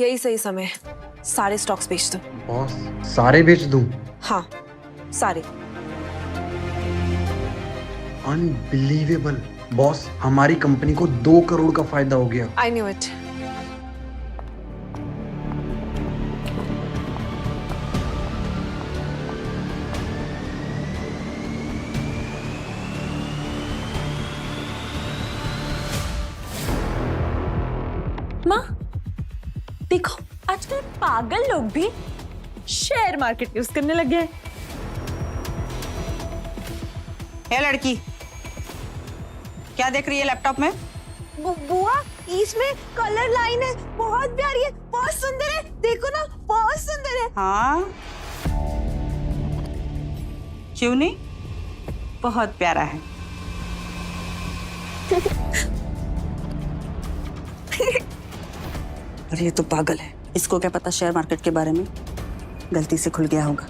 यही सही समय है, सारे स्टॉक्स बेच दो। बॉस सारे बेच दूं? हाँ, सारे। अनबिलीवेबल बॉस, हमारी कंपनी को 2 करोड़ का फायदा हो गया। I knew it. माँ देखो, आजकल पागल लोग भी शेयर मार्केट यूज करने लगे हैं। है लड़की, क्या देख रही है लैपटॉप में? बुआ, इसमें कलर लाइन है, बहुत प्यारी है, बहुत सुंदर है, देखो ना, बहुत सुंदर है। हाँ, क्यों नहीं, बहुत प्यारा है। अरे ये तो पागल है, इसको क्या पता शेयर मार्केट के बारे में, गलती से खुल गया होगा।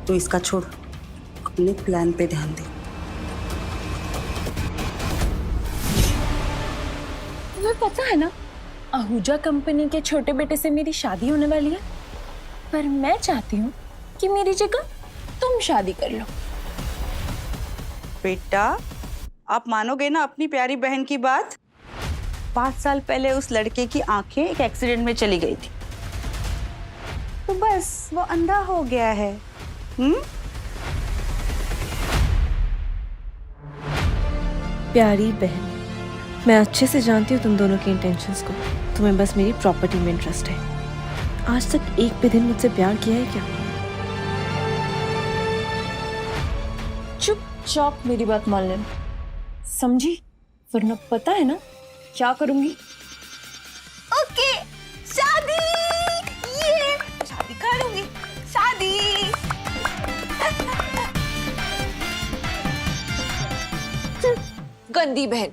तू इसका छोड़, अपने प्लान पे ध्यान दे। तुम्हें पता है ना, आहूजा कंपनी के छोटे बेटे से मेरी शादी होने वाली है, पर मैं चाहती हूँ कि मेरी जगह तुम शादी कर लो। बेटा, आप मानोगे ना अपनी प्यारी बहन की बात? 5 साल पहले उस लड़के की आंखें एक एक्सीडेंट में चली गई थी, तो बस वो अंधा हो गया है। प्यारी बहन, मैं अच्छे से जानती हूँ तुम दोनों के इंटेंशंस को। तुम्हें बस मेरी प्रॉपर्टी में इंटरेस्ट है। आज तक एक भी दिन मुझसे प्यार किया है क्या? चुपचाप मेरी बात मान लेना, समझी? वरना पता है ना क्या करूंगी? ओके, शादी, ये शादी करूंगी, शादी। गंदी बहन।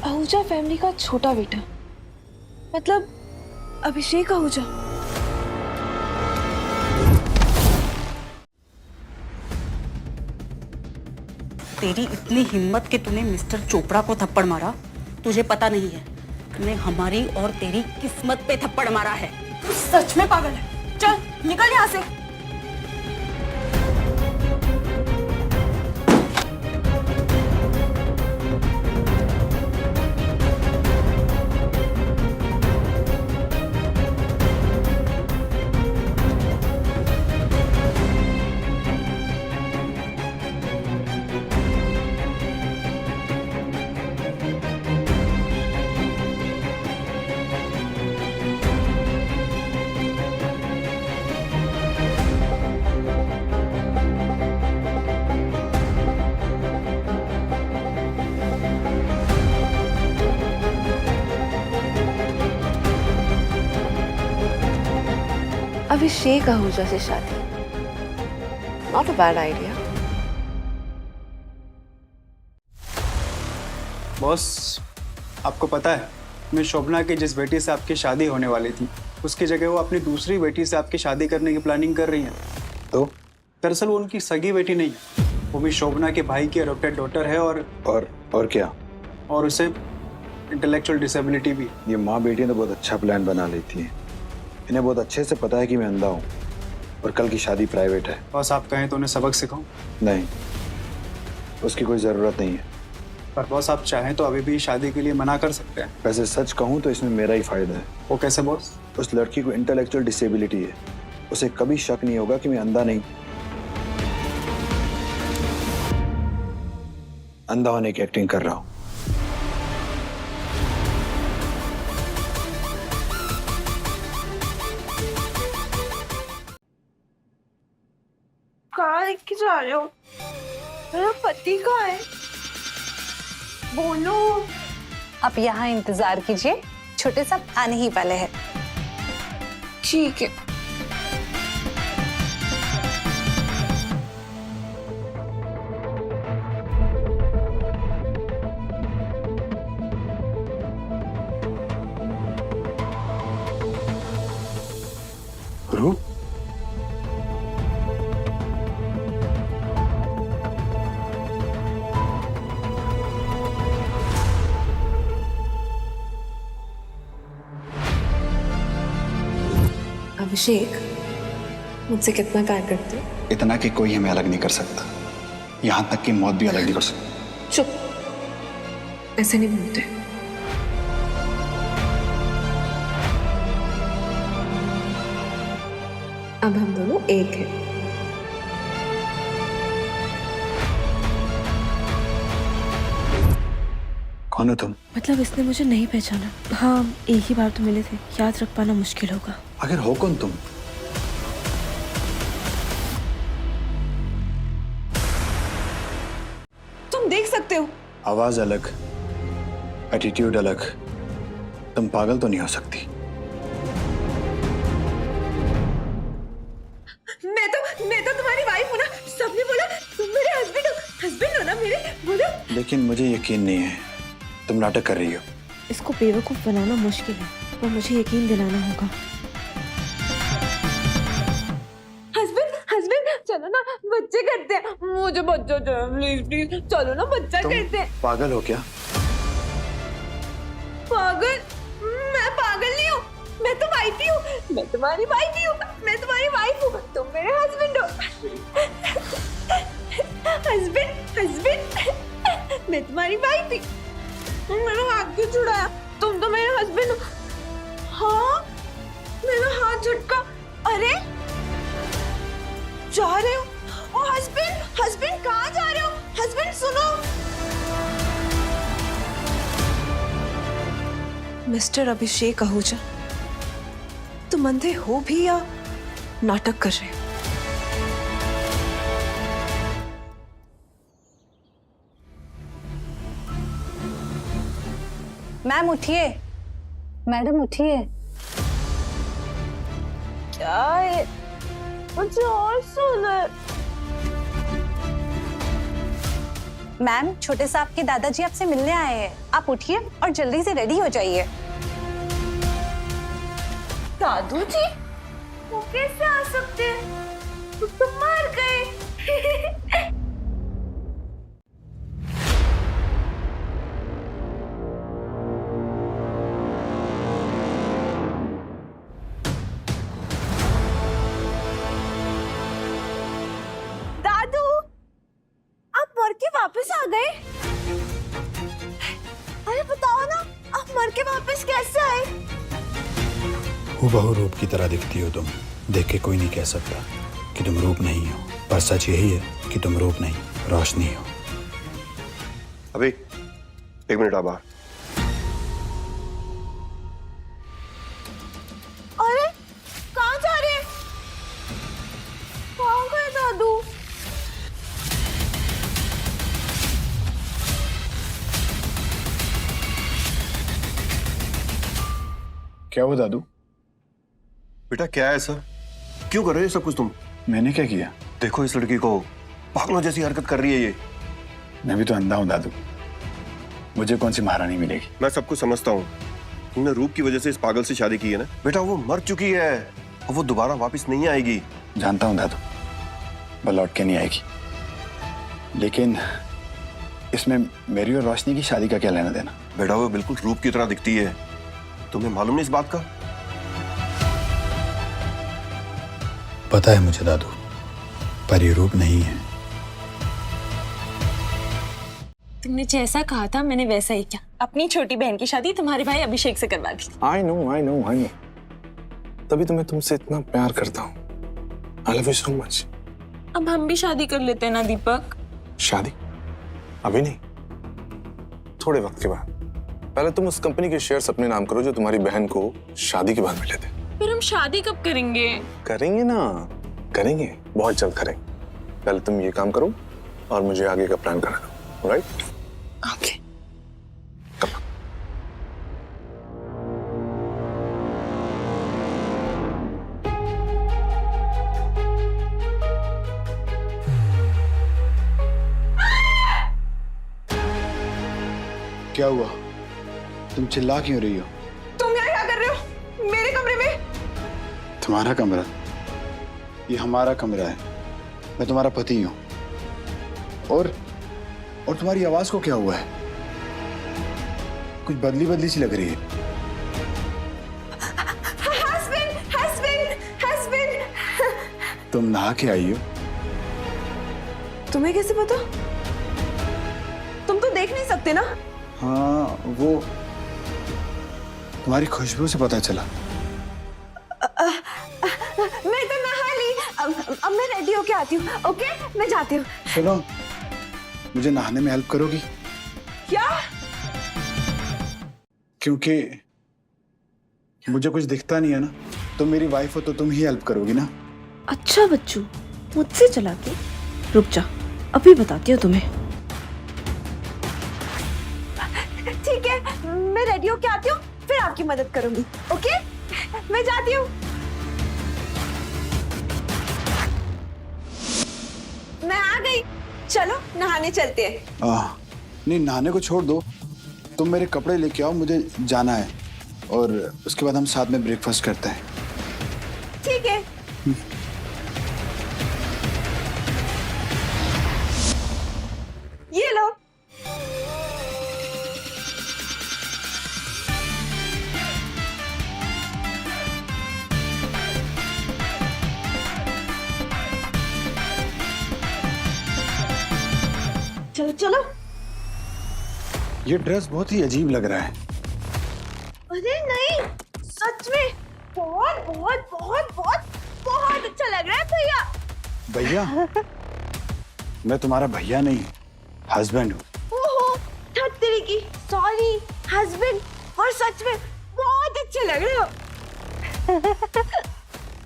आहूजा फैमिली का छोटा बेटा, मतलब अभिषेक आहूजा। तेरी इतनी हिम्मत कि तूने मिस्टर चोपड़ा को थप्पड़ मारा, तुझे पता नहीं है तूने हमारी और तेरी किस्मत पे थप्पड़ मारा है। तू सच में पागल है। चल निकल यहाँ से। अभिषेक आहूजा से शादी, not a bad idea. Boss, आपको पता है, मैं शोभना की जिस बेटी से आपकी शादी होने वाली थी, उसकी जगह वो अपनी दूसरी बेटी से आपकी शादी करने की प्लानिंग कर रही है। तो दरअसल वो उनकी सगी बेटी नहीं है, वो भी शोभना के भाई की अडॉप्टेड डॉटर है। और क्या? और उसे इंटेलेक्चुअल डिसेबिलिटी भी। ये माँ बेटी ने बहुत अच्छा प्लान बना लेती है। इन्हें बहुत अच्छे से पता है कि मैं अंधा हूँ और कल की शादी प्राइवेट है। बस आप कहें तो उन्हें सबक सिखाऊं? नहीं, उसकी कोई ज़रूरत नहीं है। पर बॉस, आप चाहें तो अभी भी शादी के लिए मना कर सकते हैं। वैसे सच कहूँ तो इसमें मेरा ही फायदा है। वो कैसे बॉस? उस लड़की को इंटेलेक्चुअल डिसेबिलिटी है, उसे कभी शक नहीं होगा कि मैं अंधा नहीं, अंधा होने की एक्टिंग कर रहा हूँ। कहाँ लेके जा रहे हो? मेरा पति कहाँ है? बोलो। आप यहाँ इंतजार कीजिए, छोटे साहब आने ही वाले हैं। ठीक है। अभिषेक, मुझसे कितना प्यार करते हो? इतना कि कोई हमें अलग नहीं कर सकता, यहाँ तक कि मौत भी अलग नहीं कर सकती। चुप, ऐसे नहीं बोलते। अब हम दोनों एक हैं। कौन हो तुम? मतलब इसने मुझे नहीं पहचाना। हाँ, एक ही बार तो मिले थे, याद रख पाना मुश्किल होगा। आखिर हो कौन तुम? तुम देख सकते हो। आवाज अलग, एटीट्यूड अलग, तुम पागल तो नहीं हो सकती। मैं तो तुम्हारी वाइफ हूँ ना। सबने बोला तुम मेरे हस्बैंड हो ना मेरे। बोलो। लेकिन मुझे यकीन नहीं है, तुम नाटक कर रही हो। इसको बेवकूफ बनाना मुश्किल है, और मुझे यकीन दिलाना होगा। हस्बैंड चलो ना, बच्चे करते हैं। मुझे बच्चा चाहिए, प्लीज चलो ना, बच्चा करते हैं। पागल हो क्या? पागल? मैं पागल नहीं हूँ, मैं तो वाइफ ही हूँ। मैं तुम्हारी वाइफ ही हूँ, मैं तुम्हारी वाइफ हूँ, तुम मेरे हस्बैंड हो। हस्बैंड मैं तुम्हारी वाइफ ही। मेरा हाथ क्यों छुड़ाया? तुम तो मेरे हस्बैंड हो। हाँ, मेरा हाथ झटका। अरे जा रहे हो? ओ हस्बैंड कहाँ जा रहे हो? हस्बैंड सुनो। मिस्टर अभिषेक आहूजा, तुम अंधे हो भी या नाटक कर रहे हो? मैम उठिए, मैडम उठिए। क्या है? मुझे और सुना। मैम, छोटे साहब के दादाजी आपसे मिलने आए हैं। आप उठिए और जल्दी से रेडी हो जाइए। दादू जी वो कैसे आ सकते हैं? तो मर गए। दादू आप मर के वापस आ गए? अरे बताओ ना, आप मर के वापस कैसे आए? हूबहू रूप की तरह दिखती हो तुम। देख के कोई नहीं कह सकता कि तुम रूप नहीं हो, पर सच यही है कि तुम रूप नहीं, रोशनी हो। अबे एक मिनट आ बाहर। अरे कहाँ जा रहे हैं? कहाँ गए दादू? क्या हुआ दादू? बेटा क्या है सर, क्यों कर रहे हो सब कुछ तुम? मैंने क्या किया? देखो इस लड़की को, पागलों जैसी हरकत कर रही है ये। मैं भी तो अंधा हूँ दादू, मुझे कौन सी महारानी मिलेगी? मैं सब कुछ समझता हूँ, तुमने रूप की वजह से इस पागल से शादी की है ना। बेटा वो मर चुकी है और वो दोबारा वापस नहीं आएगी। जानता हूँ दादू, वो लौट के नहीं आएगी, लेकिन इसमें मेरी और रोशनी की शादी का क्या लेना देना? बेटा वो बिल्कुल रूप की तरह दिखती है, तुम्हें मालूम नहीं इस बात का? पता है मुझे दादू, पर ये रूप नहीं है। तुमने जैसा कहा था मैंने वैसा ही किया। अपनी छोटी बहन की शादी तुम्हारे भाई अभिषेक से करवा दी। I know. तभी तो मैं तुमसे इतना प्यार करता हूँ। I love you so much. अब हम भी शादी कर लेते हैं ना दीपक? शादी? अभी नहीं, थोड़े वक्त के बाद। पहले तुम उस कंपनी के शेयर्स अपने नाम करो जो तुम्हारी बहन को शादी के बाद मिले थे। फिर हम शादी कब करेंगे? करेंगे ना, करेंगे, बहुत जल्द करेंगे। पहले तुम ये काम करो और मुझे आगे का प्लान करना दो, राइट? ओके। क्या हुआ? तुम चिल्ला क्यों रही हो? तुम यहाँ क्या कर रहे हो मेरे कमरे में? तुम्हारा कमरा? ये हमारा कमरा है, मैं तुम्हारा पति हूँ। और तुम्हारी आवाज को क्या हुआ है? कुछ बदली सी लग रही है। तुम नहा के आई हो। तुम्हें कैसे पता? तुम तो देख नहीं सकते ना। हाँ, वो तुम्हारी खुशबू से पता चला। मैं तो नहा ली। अब मैं रेडी होके आती हूँ। ओके, मैं जाती हूँ। सुनो, मुझे नहाने में हेल्प करोगी? क्या? क्योंकि मुझे कुछ दिखता नहीं है ना, तुम मेरी वाइफ हो तो तुम ही हेल्प करोगी ना। अच्छा बच्चू, मुझसे चला के? रुक जा, अभी बताती हूँ तुम्हें। ठीक है, मैं रेडी होके आती हूँ, फिर आपकी मदद करूंगी। ओके, मैं जाती हूँ। मैं आ गई। चलो नहाने चलते हैं। नहीं, नहाने को छोड़ दो, तुम मेरे कपड़े लेके आओ, मुझे जाना है, और उसके बाद हम साथ में ब्रेकफास्ट करते हैं। ठीक है। ये लो। चलो चलो। ये ड्रेस बहुत ही अजीब लग रहा है। अरे नहीं, सच में बहुत बहुत बहुत बहुत बहुत अच्छा लग रहा है भैया। भैया? मैं तुम्हारा भैया नहीं, हस्बैंड हूँ। ओहो, तेरी की सॉरी हस्बैंड, और सच में बहुत अच्छे लग रहे हो।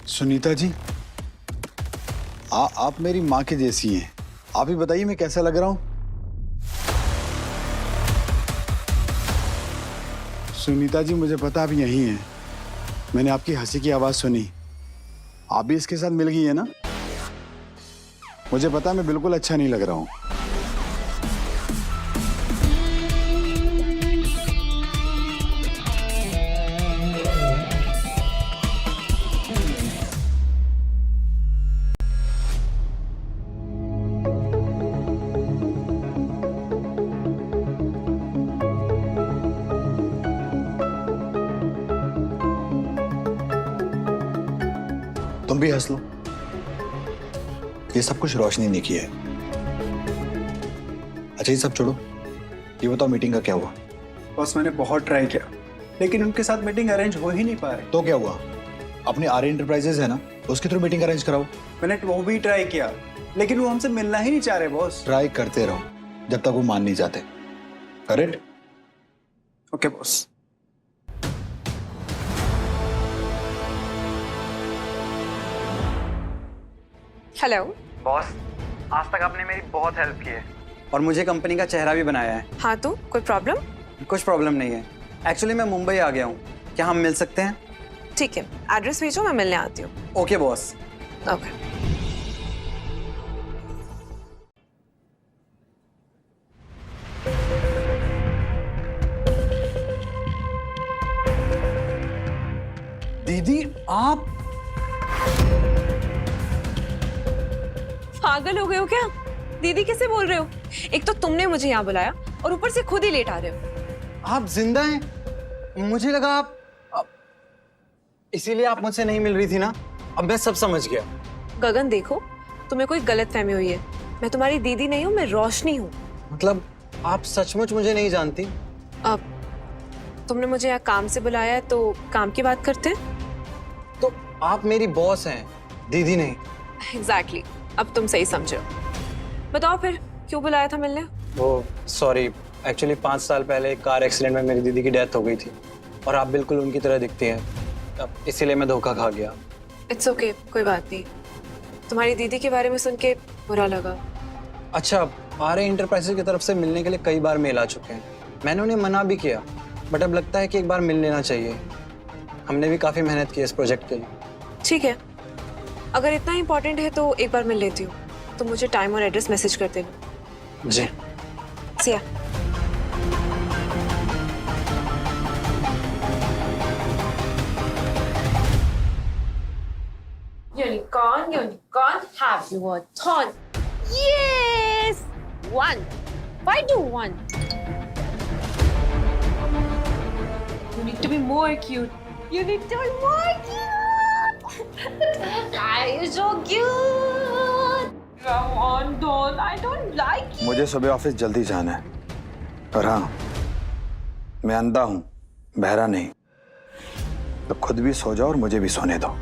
सुनीता जी, आप मेरी माँ के जैसी हैं। आप ही बताइए मैं कैसा लग रहा हूँ? सुनीता जी, मुझे पता आप यहीं हैं। मैंने आपकी हंसी की आवाज सुनी। आप भी इसके साथ मिल गई है ना? मुझे पता मैं बिल्कुल अच्छा नहीं लग रहा हूँ। तुम भी हंस लो। ये सब कुछ रोशनी ने किया है। अच्छा, ये सब छोड़ो, ये बताओ मीटिंग का क्या हुआ? बॉस, मैंने बहुत ट्राई किया, लेकिन उनके साथ मीटिंग अरेंज हो ही नहीं पा रही। तो क्या हुआ? अपने आर्य एंटरप्राइजेज है ना, उसके थ्रू मीटिंग अरेंज कराओ। मैंने वो भी ट्राई किया, लेकिन वो हमसे मिलना ही नहीं चाह रहे बॉस। ट्राई करते रहो जब तक वो मान नहीं जाते। Correct? Okay boss. Hello boss, आज तक आपने मेरी बहुत हेल्प की है और मुझे कंपनी का चेहरा भी बनाया है। हाँ, तो कोई प्रॉब्लम? कुछ प्रॉब्लम नहीं है। एक्चुअली मैं मुंबई आ गया हूँ, क्या हम मिल सकते हैं? ठीक है, एड्रेस भेजो, मैं मिलने आती हूँ। Okay boss. ओके। दीदी, आप पागल हो गए हो क्या? दीदी कैसे बोल रहे हो? एक तो तुमने मुझे यहाँ बुलाया और ऊपर से खुद ही लेट आ रहे हो। आप जिंदा हैं? मुझे लगा आप इसीलिए आप मुझसे नहीं मिल रही थी ना। अब मैं सब समझ गया। गगन देखो, तुम्हें कोई गलतफहमी हुई है। मैं तुम्हारी दीदी नहीं हूँ, मैं रोशनी हूँ। मतलब आप सचमुच मुझे नहीं जानती? अब तुमने मुझे यहाँ काम से बुलाया है तो काम की बात करते हैं। तो आप मेरी बॉस हैं, दीदी नहीं। एग्जैक्टली, अब तुम सही समझो। बताओ फिर क्यों बुलाया था मिलने? वो सॉरी, एक्चुअली 5 साल पहले एक कार एक्सीडेंट में मेरी दीदी की डेथ हो गई थी और आप बिल्कुल उनकी तरह दिखती हैं, अब इसीलिए मैं धोखा खा गया। इट्स ओके, कोई बात नहीं। तुम्हारी दीदी के बारे में सुन के बुरा लगा। अच्छा, आर्य एंटरप्राइजेज की तरफ से मिलने के लिए कई बार मेल आ चुके हैं। मैंने उन्हें मना भी किया, बट अब लगता है कि एक बार मिल लेना चाहिए। हमने भी काफ़ी मेहनत की इस प्रोजेक्ट के लिए। ठीक है, अगर इतना इम्पोर्टेंट है तो एक बार मिल लेती हूँ। तो मुझे टाइम और एड्रेस मैसेज कर देना। जी। Siya. Unicorn, have you a ton? Yes! 1. Why do 1? You need to be more cute. You need to be more cute! You're so cute. Come on, don't. I don't like you. मुझे सुबह office जल्दी जाना है। और हाँ, मैं अंधा हूँ, बहरा नहीं। तो खुद भी सो जाओ और मुझे भी सोने दो।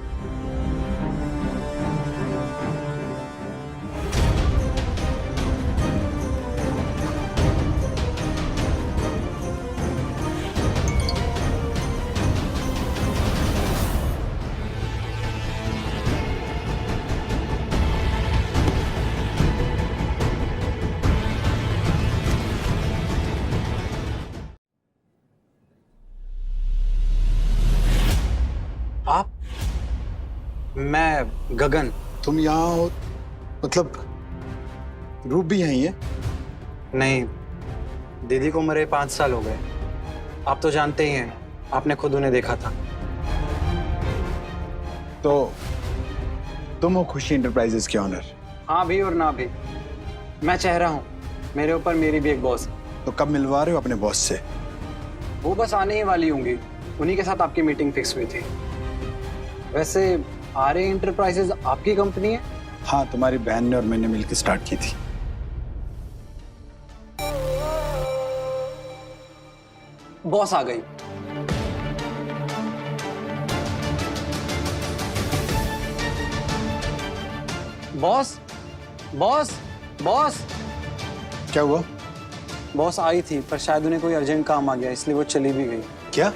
आप? मैं गगन। तुम यहाँ हो, मतलब रूप भी यहीं है? नहीं, दीदी को मरे 5 साल हो गए। आप तो जानते ही हैं, आपने खुद उन्हें देखा था। तो तुम हो खुशी एंटरप्राइजेस के ऑनर? हाँ भी और ना भी, मैं चेहरा हूँ। मेरे ऊपर मेरी भी एक बॉस है। तो कब मिलवा रहे हो अपने बॉस से? वो बस आने ही वाली होंगी, उन्हीं के साथ आपकी मीटिंग फिक्स हुई थी। वैसे आर्य एंटरप्राइजेस आपकी कंपनी है? हाँ, तुम्हारी बहन ने और मैंने मिलकर स्टार्ट की थी। बॉस आ गई। Boss boss boss. क्या हुआ? बॉस आई थी, पर शायद उन्हें कोई अर्जेंट काम आ गया, इसलिए वो चली भी गई। क्या?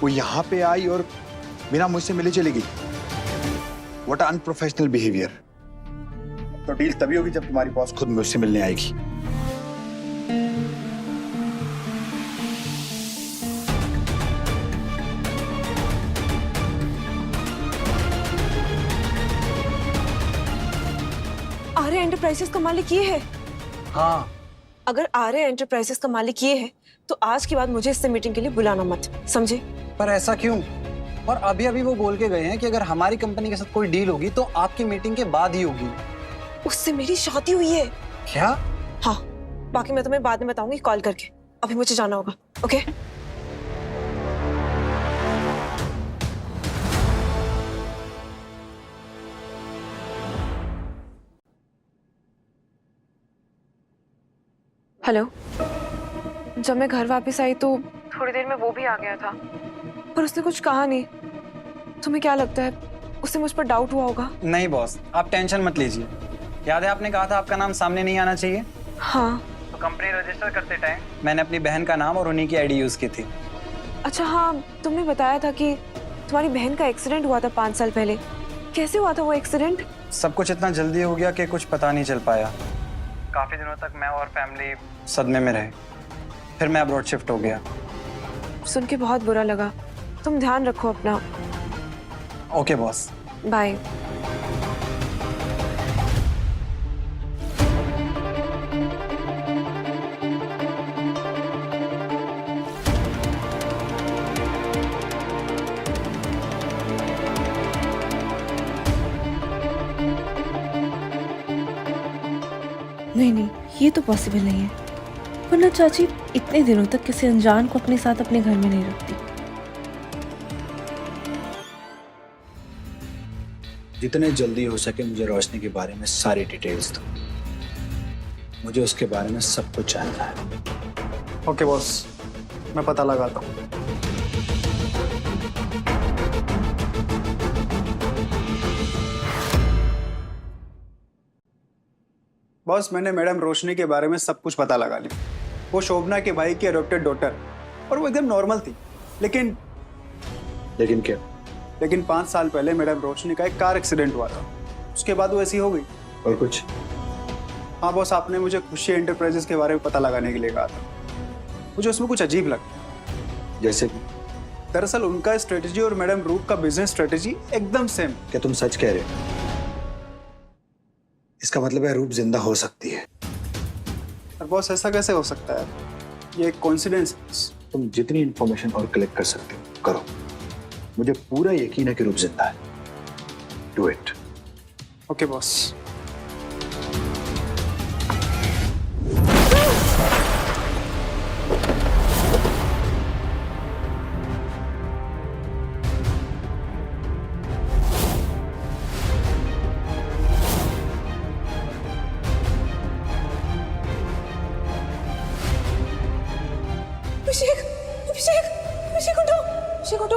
वो यहाँ पे आई और बिना मुझसे मिले चली गई? What an unprofessional behavior। तो डील तभी होगी जब तुम्हारी बॉस खुद मुझसे मिलने आएगी। आर्य एंटरप्राइजेस का मालिक ये है? हाँ। अगर आर्य एंटरप्राइजेस का मालिक ये है तो आज के बाद मुझे इससे मीटिंग के लिए बुलाना मत, समझे? पर ऐसा क्यों? और अभी अभी वो बोल के गए हैं कि अगर हमारी कंपनी के साथ कोई डील होगी तो आपकी मीटिंग के बाद ही होगी। उससे मेरी शादी हुई है। क्या? हाँ, बाकी मैं तुम्हें बाद में बताऊंगी कॉल करके। अभी मुझे जाना होगा, ओके? हेलो। जब मैं घर वापस आई तो थोड़ी देर में वो भी आ गया था, पर उसने कुछ कहा नहीं। तुम्हें क्या लगता है उसे मुझ पर डाउट हुआ होगा? नहीं बॉस, आप टेंशन मत लीजिए। याद है आपने कहा था आपका नाम सामने नहीं आना चाहिए? हाँ। तो कंपनी रजिस्टर करते टाइम मैंने अपनी बहन का नाम और उन्हीं की आईडी यूज की थी। अच्छा हाँ, तुमने बताया था कि तुम्हारी बहन का एक्सीडेंट हुआ था 5 साल पहले। कैसे हुआ था वो एक्सीडेंट? सब कुछ इतना जल्दी हो गया कि कुछ पता नहीं चल पाया। काफी दिनों तक मैं और फैमिली सदमे में रहे। फिर मैं अब्रॉड शिफ्ट हो गया। सुन के बहुत बुरा लगा। तुम ध्यान रखो अपना। Okay boss, bye. नहीं नहीं, ये तो पॉसिबल नहीं है, वरना चाची इतने दिनों तक किसी अनजान को अपने साथ अपने घर में नहीं रखती। जितने जल्दी हो सके मुझे रोशनी के बारे में सारी डिटेल्स दो। मुझे उसके बारे में सब कुछ जानना है। ओके बॉस, मैं पता लगाता हूँ। बॉस, मैंने मैडम रोशनी के बारे में सब कुछ पता लगा लिया। वो शोभना के भाई की अडॉप्टेड डॉटर, और वो एकदम नॉर्मल थी। लेकिन क्या? लेकिन 5 साल पहले मैडम रोशनी का एक कार एक्सीडेंट हुआ था। उसके बाद वो ऐसी हो गई। और कुछ? हाँ बॉस, आपने मुझे खुशी एंटरप्राइजेस के बारे में पता लगाने के लिए कहा था। मुझे उसमें कुछ अजीब लगा। जैसे कि? दरअसल उनका स्ट्रेटेजी और मैडम रूप का बिजनेस स्ट्रेटेजी एकदम सेम। क्या तुम सच कह रहे हो? इसका मतलब है रूप जिंदा हो सकती है। और बॉस, ऐसा कैसे हो सकता है? ये एक कोइंसिडेंस। तुम जितनी इंफॉर्मेशन और कलेक्ट कर सकते हो करो। मुझे पूरा यकीन है कि रूप जिंदा है। Do it. Okay boss.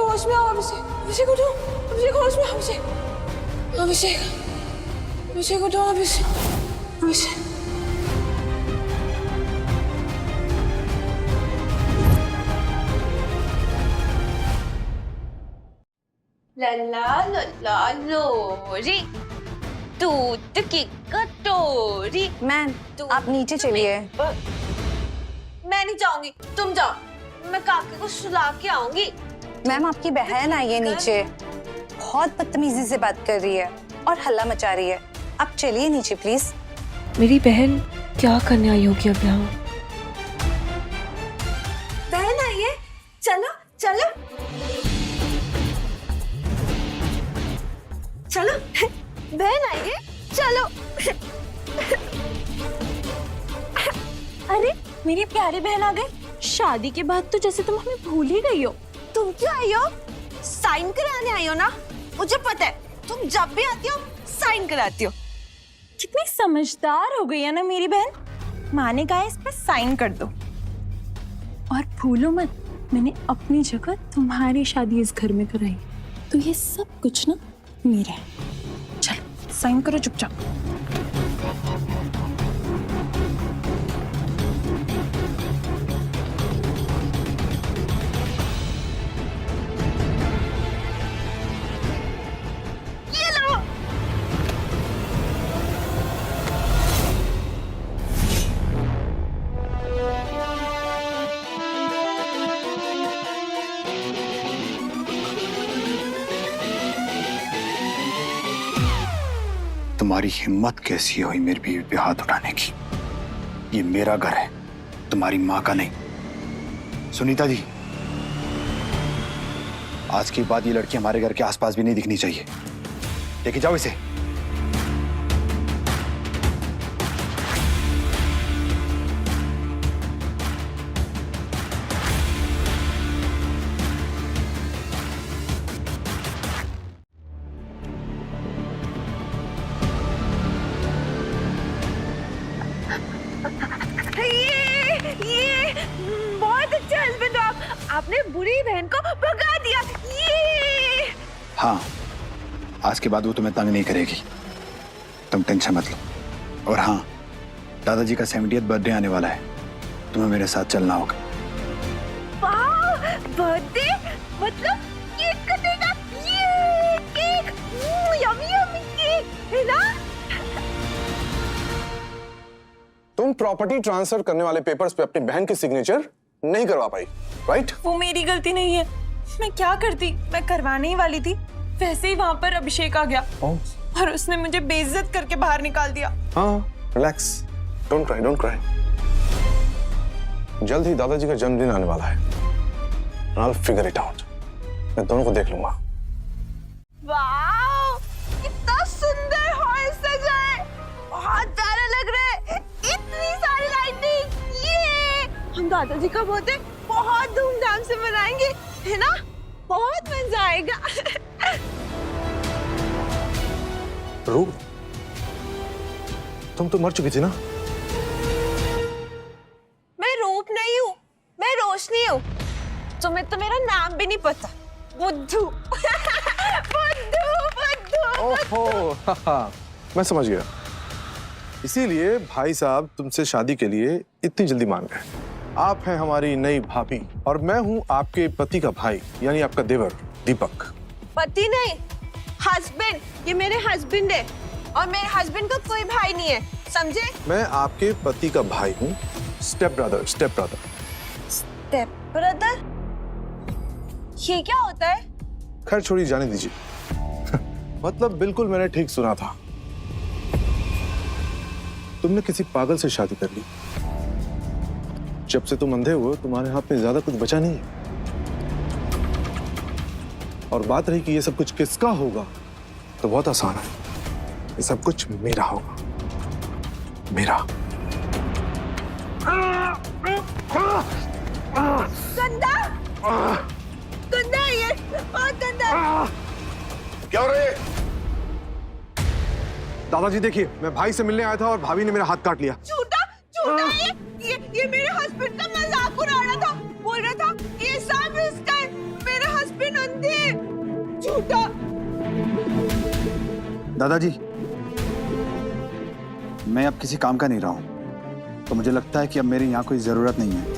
होश में आओ अभिषेक, अभिषेक उठो, अभिषेक होश में आओ अभिषेक, अभिषेक, अभिषेक उठो अभिषेक, अभिषेक। लल्ला लल्ला लोरी, दूध की कटोरी। मैम आप नीचे चलिए। मैं नहीं जाऊंगी, तुम जाओ, मैं काके को सुला के आऊंगी। मैम आपकी बहन आई है नीचे, बहुत बदतमीजी से बात कर रही है और हल्ला मचा रही है। आप चलिए नीचे प्लीज। मेरी बहन क्या करने आई होगी अब यहाँ? बहन आई है, चलो चलो चलो, बहन आई है, चलो। अरे मेरी प्यारी बहन आ गई। शादी के बाद तो जैसे तुम हमें भूल ही गई हो। तुम क्यों आई हो? साइन कराने आई हो ना? मुझे पता है तुम जब भी आती हो साइन कराती हो। कितनी समझदार हो गई है ना मेरी बहन। माँ ने कहा इस पे साइन कर दो। और भूलो मत, मैंने अपनी जगह तुम्हारी शादी इस घर में कराई, तो ये सब कुछ ना मेरा है। चलो साइन करो चुपचाप। तुम्हारी हिम्मत कैसी हुई मेरी बीवी पे हाथ उठाने की? ये मेरा घर है, तुम्हारी माँ का नहीं। सुनीता जी, आज के बाद ये लड़की हमारे घर के आसपास भी नहीं दिखनी चाहिए। लेके जाओ इसे। ये बहुत अच्छे हस्बैंड हो आप। आपने बुरी बहन को भगा दिया। ये हाँ, आज के बाद वो तुम्हें तंग नहीं करेगी, तुम टेंशन मत लो। और हाँ, दादाजी का 70th बर्थडे आने वाला है, तुम्हें मेरे साथ चलना होगा। वाह, बर्थडे मतलब केक कटेगा। ये केक, यम्मी यम्मी केक है ना? तुम प्रॉपर्टी ट्रांसफर करने वाले पेपर्स पे अपनी बहन की सिग्नेचर नहीं करवा पाई, राइट? वो मेरी गलती नहीं है। मैं क्या करती, मैं करवाने ही वाली थी। वैसे ही वहां पर अभिषेक आ गया और उसने मुझे बेइज्जत करके बाहर निकाल दिया। हाँ, relax, don't cry, don't cry. जल्द ही दादाजी का जन्मदिन आने वाला है। I'll figure it out. मैं दोनों को देख लूंगा। वाओ, कितना सुंदर हॉल सजा है, बहुत प्यारा लग रहा है। इतनी सारी लाइटिंग। ये हम दादाजी का बर्थडे बहुत धूमधाम से मनाएंगे, है ना? बहुत मजा आएगा। रूप, तुम तो मर चुकी थी ना? मैं रूप नहीं हूँ, मैं रोशनी हूँ। तुम्हें तो मेरा नाम भी नहीं पता। बुद्धू। बुद्धू, बुद्धू। ओहो, मैं समझ गया। इसीलिए भाई साहब तुमसे शादी के लिए इतनी जल्दी मान गए। आप हैं हमारी नई भाभी और मैं हूँ आपके पति का भाई, यानी आपका देवर दीपक। पति नहीं, हस्बैंड। ये मेरे हस्बैंड है और मेरे हस्बैंड का कोई भाई नहीं है, समझे? मैं आपके पति का भाई हूँ, step brother, step brother. Step brother? ये क्या होता है? खैर छोड़िए, जाने दीजिए। मतलब बिल्कुल मैंने ठीक सुना था, तुमने किसी पागल से शादी कर ली। जब से तुम अंधे हुए तुम्हारे हाथ में ज्यादा कुछ बचा नहीं है। और बात रही कि ये सब कुछ किसका होगा, तो बहुत आसान है, ये सब कुछ मेरा होगा, मेरा। गंदा, गंदा ये, बहुत गंदा। क्या हो रहा है? दादाजी देखिए, मैं भाई से मिलने आया था और भाभी ने मेरा हाथ काट लिया। झूठा, झूठा ये मेरे हस्बैंड का मजाक उड़ा रहा था, बोल रहा था ये सब इसका है। मेरे हस्बैंड अंधे झूठा। दादाजी, मैं अब किसी काम का नहीं रहा हूं, तो मुझे लगता है कि अब मेरी यहाँ कोई जरूरत नहीं है।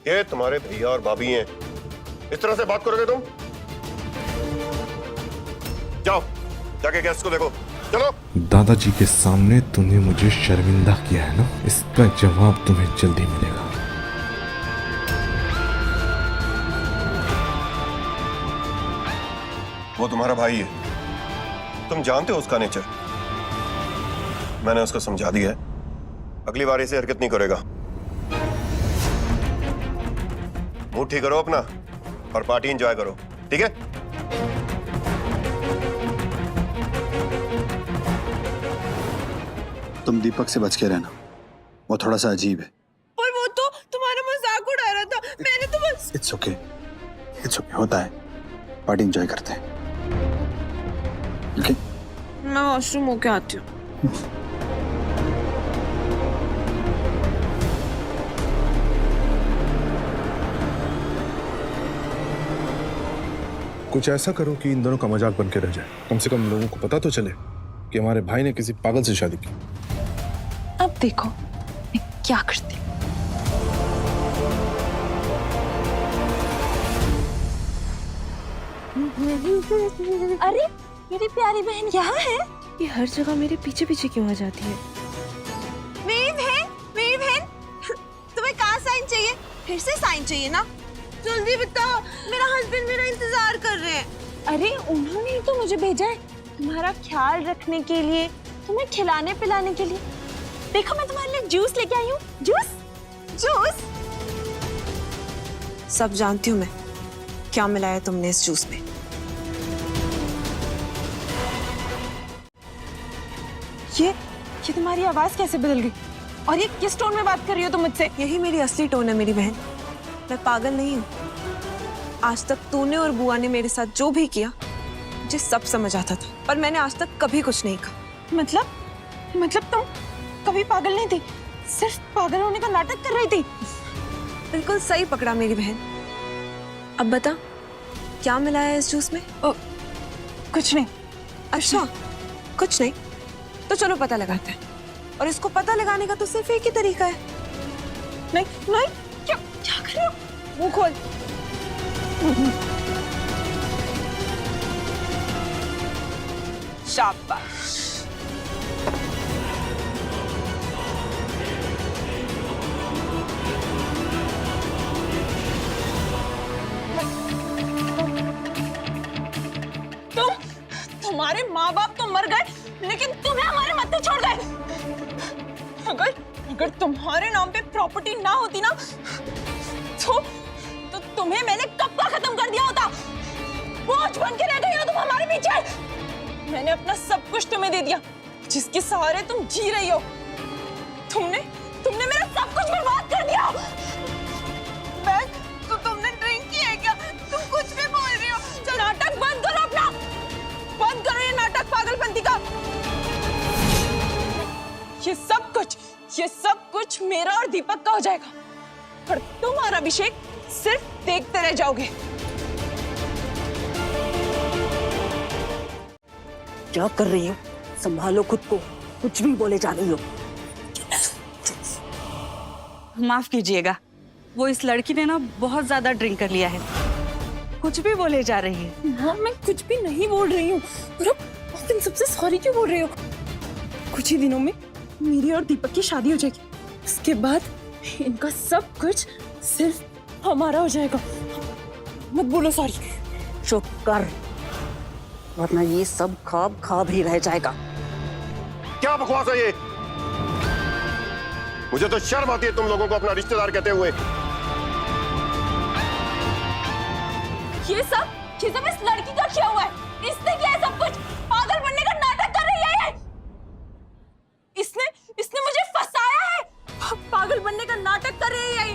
ये तुम्हारे भैया और भाभी हैं, इस तरह से बात करोगे तुम? जाओ जाके गेस्ट को देखो, चलो। दादाजी के सामने तूने मुझे शर्मिंदा किया है ना, इसका जवाब तुम्हें जल्दी मिलेगा। वो तुम्हारा भाई है, तुम जानते हो उसका नेचर। मैंने उसको समझा दिया है, अगली बार ऐसी हरकत नहीं करेगा। मूड ठीक करो अपना और पार्टी एंजॉय करो, ठीक है? तुम दीपक से बच के रहना, वो थोड़ा सा अजीब है। और वो तो तुम्हारा मजाक उड़ा रहा था, मैंने तो बस। इट्स ओके, होता है। पार्टी एंजॉय करते हैं, ओके? मैं वॉशरूम होके आती हूँ। कुछ ऐसा करो कि इन दोनों का मजाक बन के रह जाए, कम से कम लोगों को पता तो चले कि हमारे भाई ने किसी पागल से शादी की। अब देखो मैं क्या करती हूँ। अरे मेरी प्यारी बहन यहाँ है। ये हर जगह मेरे पीछे पीछे क्यों आ जाती है? मेरी बहन तुम्हें कहाँ साइन चाहिए? फिर से साइन चाहिए ना? जल्दी बताओ, मेरा हस्बैंड मेरा इंतजार कर रहे हैं। अरे उन्होंने ही तो मुझे भेजा है तुम्हारा ख्याल रखने के लिए, तुम्हें खिलाने पिलाने के लिए। देखो मैं तुम्हारे लिए जूस लेके आई हूँ। जूस। सब जानती हूँ मैं, क्या मिलाया तुमने इस जूस में। ये तुम्हारी आवाज कैसे बदल गई? और ये किस टोन में बात कर रही हो तुम मुझसे? यही मेरी असली टोन है मेरी बहन। मैं पागल नहीं हूँ। आज तक तूने और बुआ ने मेरे साथ जो भी किया मुझे सब समझ आता था, पर मैंने आज तक कभी कुछ नहीं कहा। मतलब तुम कभी पागल नहीं थी, सिर्फ पागल होने का नाटक कर रही थी। बिल्कुल सही पकड़ा मेरी बहन। अब बता क्या मिलाया है इस जूस में? कुछ नहीं। अच्छा कुछ नहीं, तो चलो पता लगाते हैं। और इसको पता लगाने का तो सिर्फ एक ही तरीका है। नहीं क्या कर रहे हो? मुंह खोल। शाबाश। तुम्हारे माँ बाप तो मर गए, लेकिन तुम्हें हमारे मत्थे छोड़ गए। अगर तुम्हारे नाम पे प्रॉपर्टी ना होती ना, तो तुम्हें मैंने कब का खत्म कर दिया होता। बोझ बन के रह गई हो तुम हमारे पीछे। मैंने अपना सब कुछ तुम्हें दे दिया, जिसके सहारे तुम जी रही हो। तुमने मेरा सब कुछ बर्बाद कर दिया। तो तुमने ड्रिंक किया है क्या? तुम कुछ भी बोल रही हो। चल नाटक बंद करो अपना, बंद करो ये नाटक पागलपंती का। ये सब कुछ मेरा और दीपक का हो जाएगा, पर तुम्हारा अभिषेक सिर्फ देखते रह जाओगे। क्या कर रही हो? संभालो खुद को, कुछ भी बोले जा रही हो। माफ कीजिएगा, वो इस लड़की ने ना बहुत ज्यादा ड्रिंक कर लिया है, कुछ भी बोले जा रही है। हाँ मैं कुछ भी नहीं बोल रही हूँ, और अब तुम सबसे सॉरी क्यों बोल रही हो? कुछ ही दिनों में मेरी और दीपक की शादी हो जाएगी, उसके बाद इनका सब कुछ सिर्फ हमारा हो जाएगा। मत बोलो सॉरी। चुप कर, वरना ये सब खाब ही रह जाएगा। क्या बकवास है ये? मुझे तो शर्म आती है तुम लोगों को अपना रिश्तेदार कहते हुए। ये सब इस लड़की का किया हुआ है, इसने किया है सब कुछ। पागल बनने का नाटक कर रही है ये। इसने मुझे फंसाया है, पागल बनने का नाटक कर रही है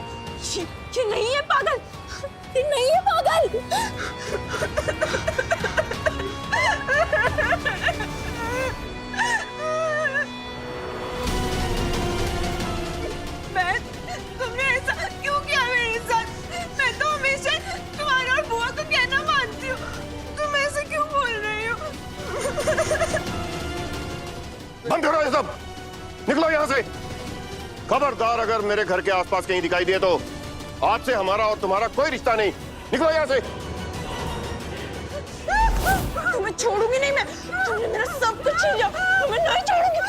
बंद करो ये सब, निकलो यहाँ से। खबरदार अगर मेरे घर के आसपास कहीं दिखाई दिए तो आज से हमारा और तुम्हारा कोई रिश्ता नहीं। निकलो यहाँ से। तुम्हें छोड़ूंगी नहीं मैं, तुमने मेरा सब कुछ छीन लिया, तुम्हें नहीं छोड़ूंगी।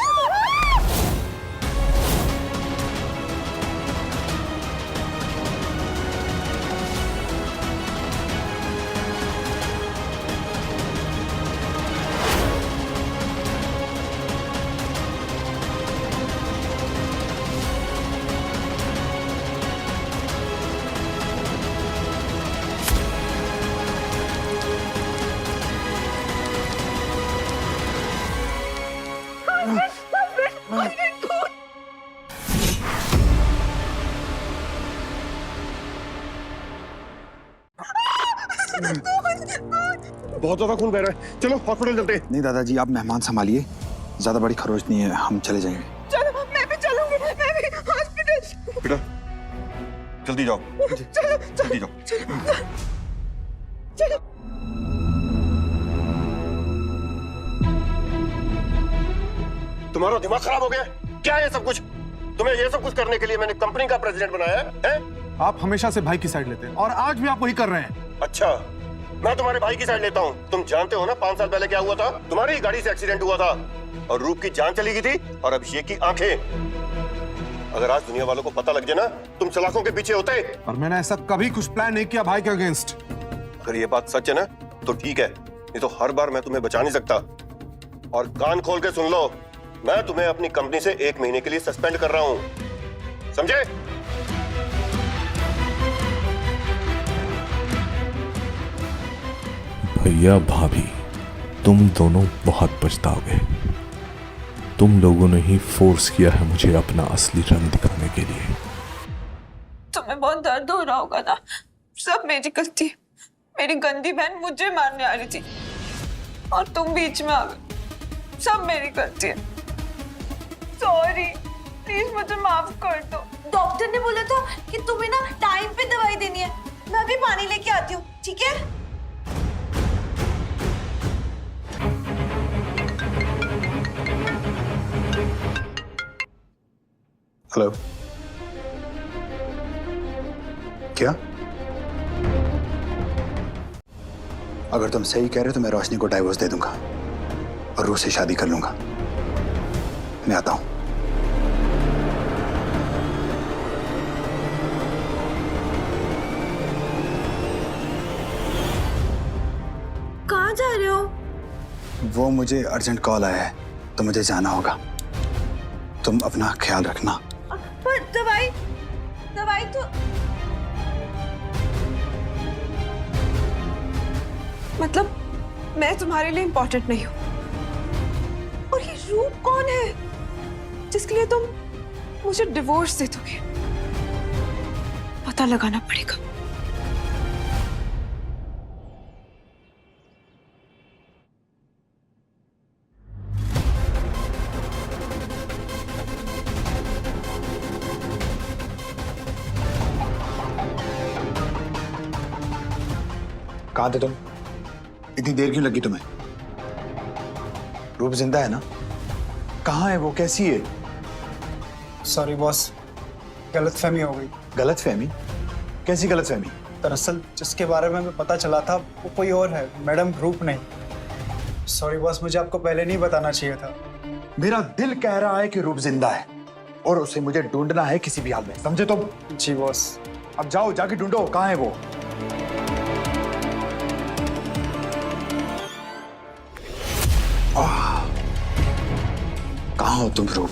बहुत ज्यादा खून बह रहा है, चलो हॉस्पिटल चलते हैं। नहीं दादाजी, आप मेहमान संभालिए, ज्यादा बड़ी खरोच नहीं है, हम चले जाएंगे। चलो मैं भी चलूंगी, मैं भी हॉस्पिटल। बेटा जल्दी जाओ, जल्दी जाओ। चलो। तुम्हारा दिमाग खराब हो गया क्या? ये सब कुछ तुम्हें, ये सब कुछ करने के लिए मैंने कंपनी का प्रेसिडेंट बनाया है? आप हमेशा से भाई की साइड लेते हैं और आज भी आप वही कर रहे हैं। अच्छा, मैं तुम्हारे भाई की साइड लेता हूँ। तुम जानते हो ना 5 साल पहले क्या हुआ था? तुम्हारी गाड़ी से एक्सीडेंट हुआ था और रूप की जान चली गई थी और अभिषेक की आंखें। अगर आज दुनिया वालों को पता लग जाए ना तुम सलाखों के पीछे होते। और मैंने ऐसा कभी कुछ प्लान नहीं किया भाई के अगेंस्ट। अगर ये बात सच है ना तो ठीक है, नहीं तो हर बार मैं तुम्हें बचा नहीं सकता। और कान खोल के सुन लो, मैं तुम्हें अपनी कंपनी से 1 महीने के लिए सस्पेंड कर रहा हूं, समझे? भैया भाभी, तुम दोनों बहुत पछताओगे। तुम लोगों ने ही फोर्स किया है मुझे अपना असली रंग दिखाने के लिए। तुम्हें बहुत दर्द हो रहा होगा ना, सब मेरी गलती। मेरी गंदी बहन मुझे मारने आ रही थी और तुम बीच में आ गए, सब मेरी गलती है। सॉरी, प्लीज मुझे माफ कर दो। डॉक्टर ने बोला था कि तुम्हें ना टाइम पे दवाई देनी है। मैं अभी पानी लेके आती हूँ, ठीक है? हेलो, क्या? अगर तुम सही कह रहे हो तो मैं रोशनी को डाइवोर्स दे दूंगा और रूस से शादी कर लूंगा। मैं आता हूं। कहाँ जा रहे हो? वो मुझे अर्जेंट कॉल आया है तो मुझे जाना होगा। तुम अपना ख्याल रखना। पर दवाई तो मतलब मैं तुम्हारे लिए इम्पोर्टेंट नहीं हूँ। और ये रूप कौन है जिसके लिए तुम मुझे डिवोर्स दे दोगे? पता लगाना पड़ेगा। कहाँ थे तुम? इतनी देर क्यों लगी तुम्हें? रूप जिंदा है ना? कहाँ है वो? कैसी है? सॉरी बॉस, गलतफहमी हो गई। गलतफहमी? कैसी गलतफहमी? दरअसल जिसके बारे में हमें पता चला था वो कोई और है, मैडम रूप नहीं। सॉरी बॉस, मुझे आपको पहले नहीं बताना चाहिए था। मेरा दिल कह रहा है कि रूप जिंदा है और उसे मुझे ढूंढना है किसी भी हाल में, समझे तुम? जी बॉस। अब जाओ, जाके ढूंढो, कहाँ है वो? कहाँ हो तुम रूप?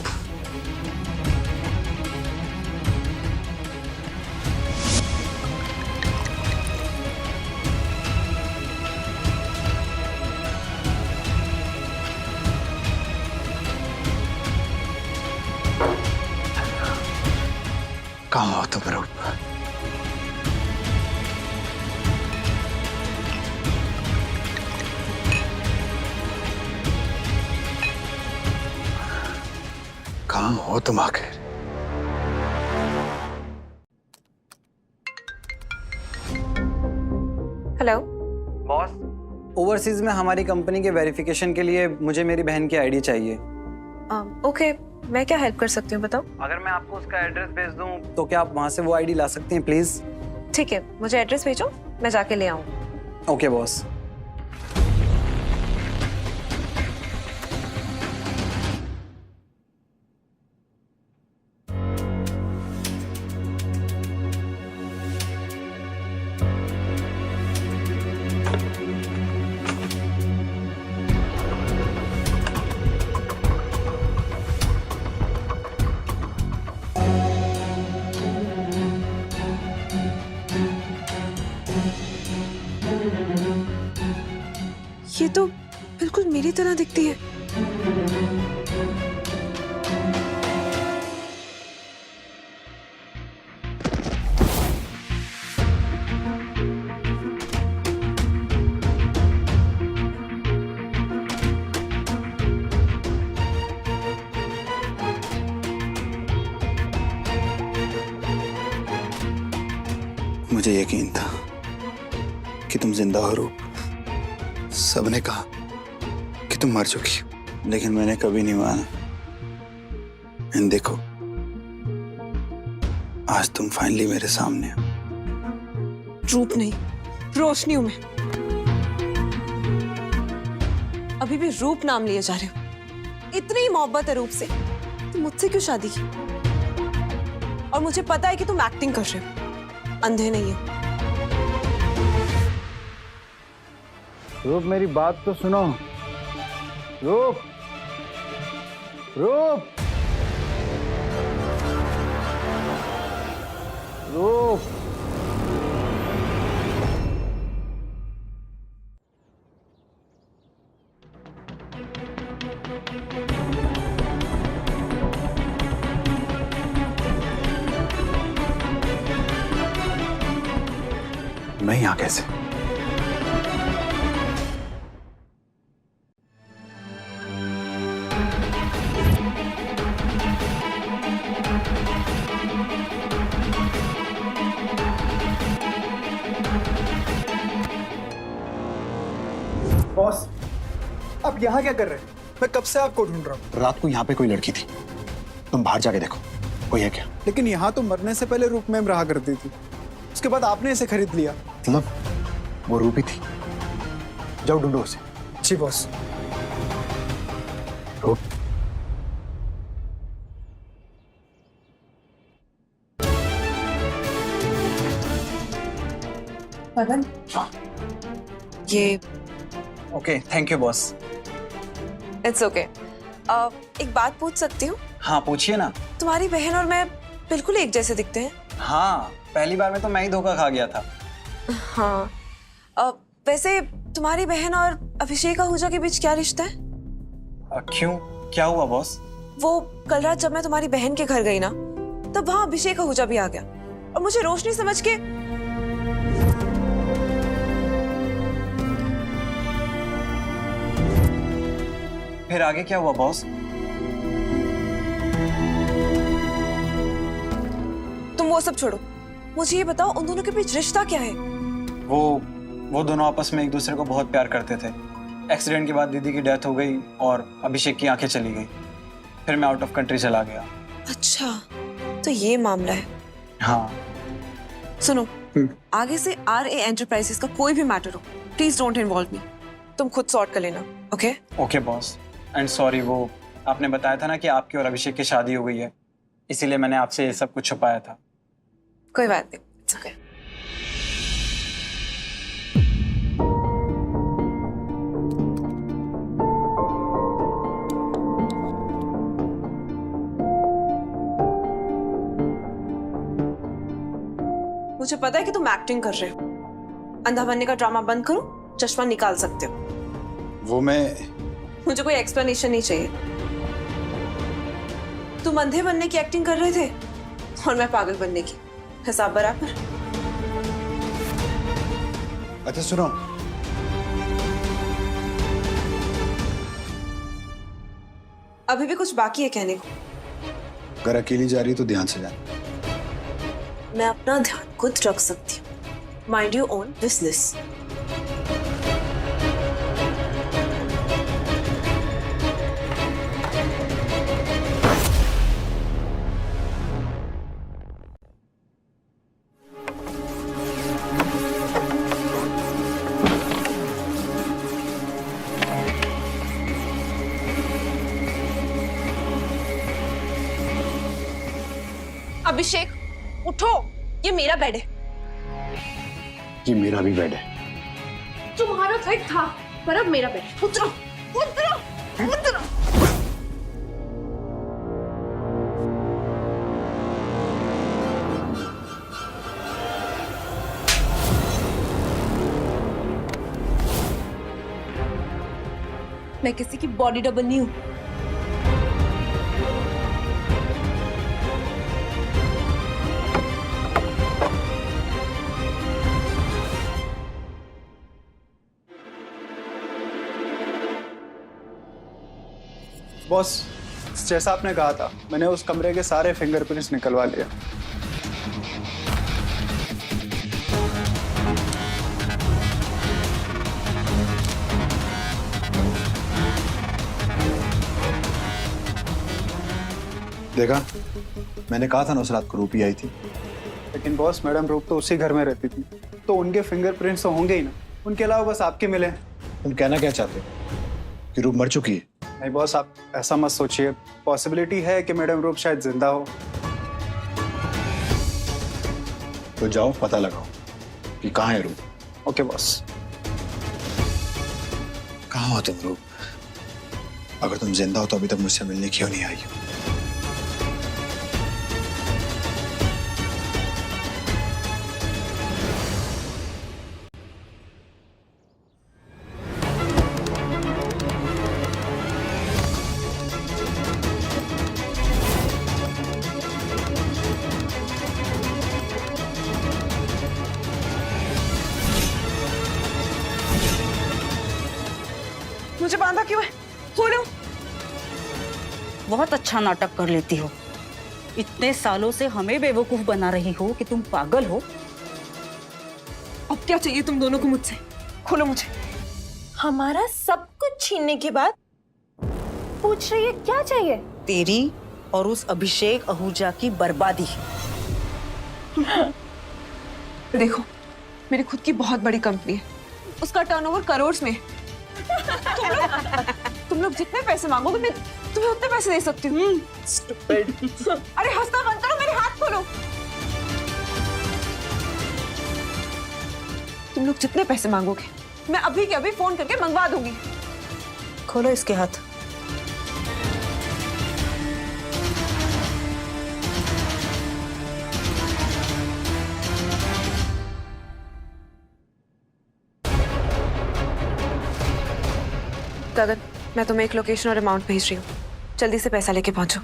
कहाँ हो तुम रूप? कहाँ हो तुम आखिर? हेलो बॉस, ओवरसीज में हमारी कंपनी के वेरिफिकेशन के लिए मुझे मेरी बहन की आईडी चाहिए। ओके, मैं क्या हेल्प कर सकती हूँ बताओ? अगर मैं आपको उसका एड्रेस भेज दूं तो क्या आप वहां से वो आईडी ला सकती हैं प्लीज? ठीक है, मुझे एड्रेस भेजो, मैं जाके ले आऊँ। Okay boss. ये तो बिल्कुल मेरी तरह दिखती है। मुझे यकीन था कि तुम जिंदा हो रूप। सबने कहा कि तुम मर चुकी हो, लेकिन मैंने कभी नहीं माना। एंड देखो, आज तुम फाइनली मेरे सामने हो। रूप नहीं, रोशनी हूं मैं। अभी भी रूप नाम लिए जा रहे हो। इतनी मोहब्बत है रूप से, तुम मुझसे क्यों शादी की? और मुझे पता है कि तुम एक्टिंग कर रहे हो, अंधे नहीं हो। रूप मेरी बात तो सुनो। रूप, रूप, रूप। मैं यहाँ कैसे? बॉस, आप यहाँ क्या कर रहे हैं? मैं कब से आपको ढूंढ रहा हूँ। रात को यहाँ पे कोई लड़की थी, तुम बाहर जाके देखो कोई है क्या। लेकिन यहाँ तो मरने से पहले रूप मैम रहा करती थी, उसके बाद आपने इसे खरीद लिया। मतलब वो रूपी थी? जाओ ढूंढो उसे। जी बॉस। रूप, पवन, ये okay, thank you boss. It's okay. एक बात पूछ सकती हूँ? हाँ पूछिए ना। तुम्हारी बहन और मैं बिल्कुल एक जैसे दिखते हैं। हाँ, पहली बार में तो मैं ही धोखा खा गया था। हाँ। वैसे तुम्हारी बहन और अभिषेक आहूजा के बीच क्या रिश्ता है? क्यों, क्या हुआ बॉस? वो कल रात जब मैं तुम्हारी बहन के घर गई ना, तब वहां अभिषेक आहूजा भी आ गया और मुझे रोशनी समझ के फिर आगे क्या हुआ बॉस? तुम वो सब छोड़ो, मुझे ये बताओ उन दोनों के बीच रिश्ता क्या है? वो दोनों आपस में एक दूसरे को बहुत प्यार करते थे। एक्सीडेंट के बाद दीदी की डेथ हो गई और अभिषेक की आंखें चली गई। फिर मैं आउट ऑफ कंट्री चला गया। अच्छा, तो ये मामला है। हाँ। सुनो, आगे से RA एंटरप्राइजेस का कोई भी मैटर हो, प्लीज डोंट इन्वॉल्व मी। तुम खुद सॉर्ट कर लेना, okay? Okay boss. And sorry, वो आपने बताया था ना कि आपकी और अभिषेक की शादी हो गई है, इसीलिए मैंने आपसे ये सब कुछ छुपाया था। कोई बात नहीं, इट्स ओके। मुझे पता है कि तुम एक्टिंग कर रहे हो। अंधा बनने का ड्रामा बंद करो, चश्मा निकाल सकते हो। वो मैं... मुझे कोई एक्सप्लेनेशन नहीं चाहिए। तुम अंधे बनने की एक्टिंग कर रहे थे और मैं पागल बनने की। हिसाब बराबर। अच्छा सुनो, अभी भी कुछ बाकी है कहने को। अगर अकेली जा रही तो ध्यान से जाना। मैं अपना ध्यान खुद रख सकती हूँ। Mind your own business. Abhishek उठो, ये मेरा बेड है। ये मेरा भी बेड है। तुम्हारा बेड था पर अब मेरा बेड है। उतरो उतरो उतरो। मैं किसी की बॉडी डबल नहीं हूं। बॉस, जैसा आपने कहा था, मैंने उस कमरे के सारे फिंगरप्रिंट्स निकलवा लिया। देखा, मैंने कहा था ना उस रात को रूपी आई थी। लेकिन बॉस, मैडम रूप तो उसी घर में रहती थी, तो उनके फिंगरप्रिंट्स तो होंगे ही ना। उनके अलावा बस आपके मिले। तुम कहना क्या चाहते हो कि रूप मर चुकी है? नहीं बॉस, आप ऐसा मत सोचिए। पॉसिबिलिटी है कि मैडम रूप शायद जिंदा हो। तो जाओ पता लगाओ कि कहाँ है रूप। Okay boss. कहाँ हो तुम रूप? अगर तुम जिंदा हो तो अभी तक मुझसे मिलने क्यों नहीं आई? मुझे बांधा क्यों है? खोलो। बहुत अच्छा नाटक कर लेती हो। इतने सालों से हमें बेवकूफ बना रही हो कि तुम पागल हो। अब क्या चाहिए तुम दोनों को मुझसे? खोलो मुझे। हमारा सब कुछ छीनने के बाद पूछ रही है क्या चाहिए? तेरी और उस अभिषेक आहूजा की बर्बादी। देखो, मेरी खुद की बहुत बड़ी कंपनी है, उसका टर्नओवर करोड़ में। तुम लोग जितने पैसे मांगोगे मैं तुम्हें उतने पैसे दे सकती हूँ। अरे हंसना बंद करो, मेरे हाथ खोलो। तुम लोग जितने पैसे मांगोगे मैं अभी के अभी फोन करके मंगवा दूंगी। खोलो इसके हाथ। गगन, मैं तुम्हें एक लोकेशन और अमाउंट भेज रही हूँ, जल्दी से पैसा लेके पहुंचो।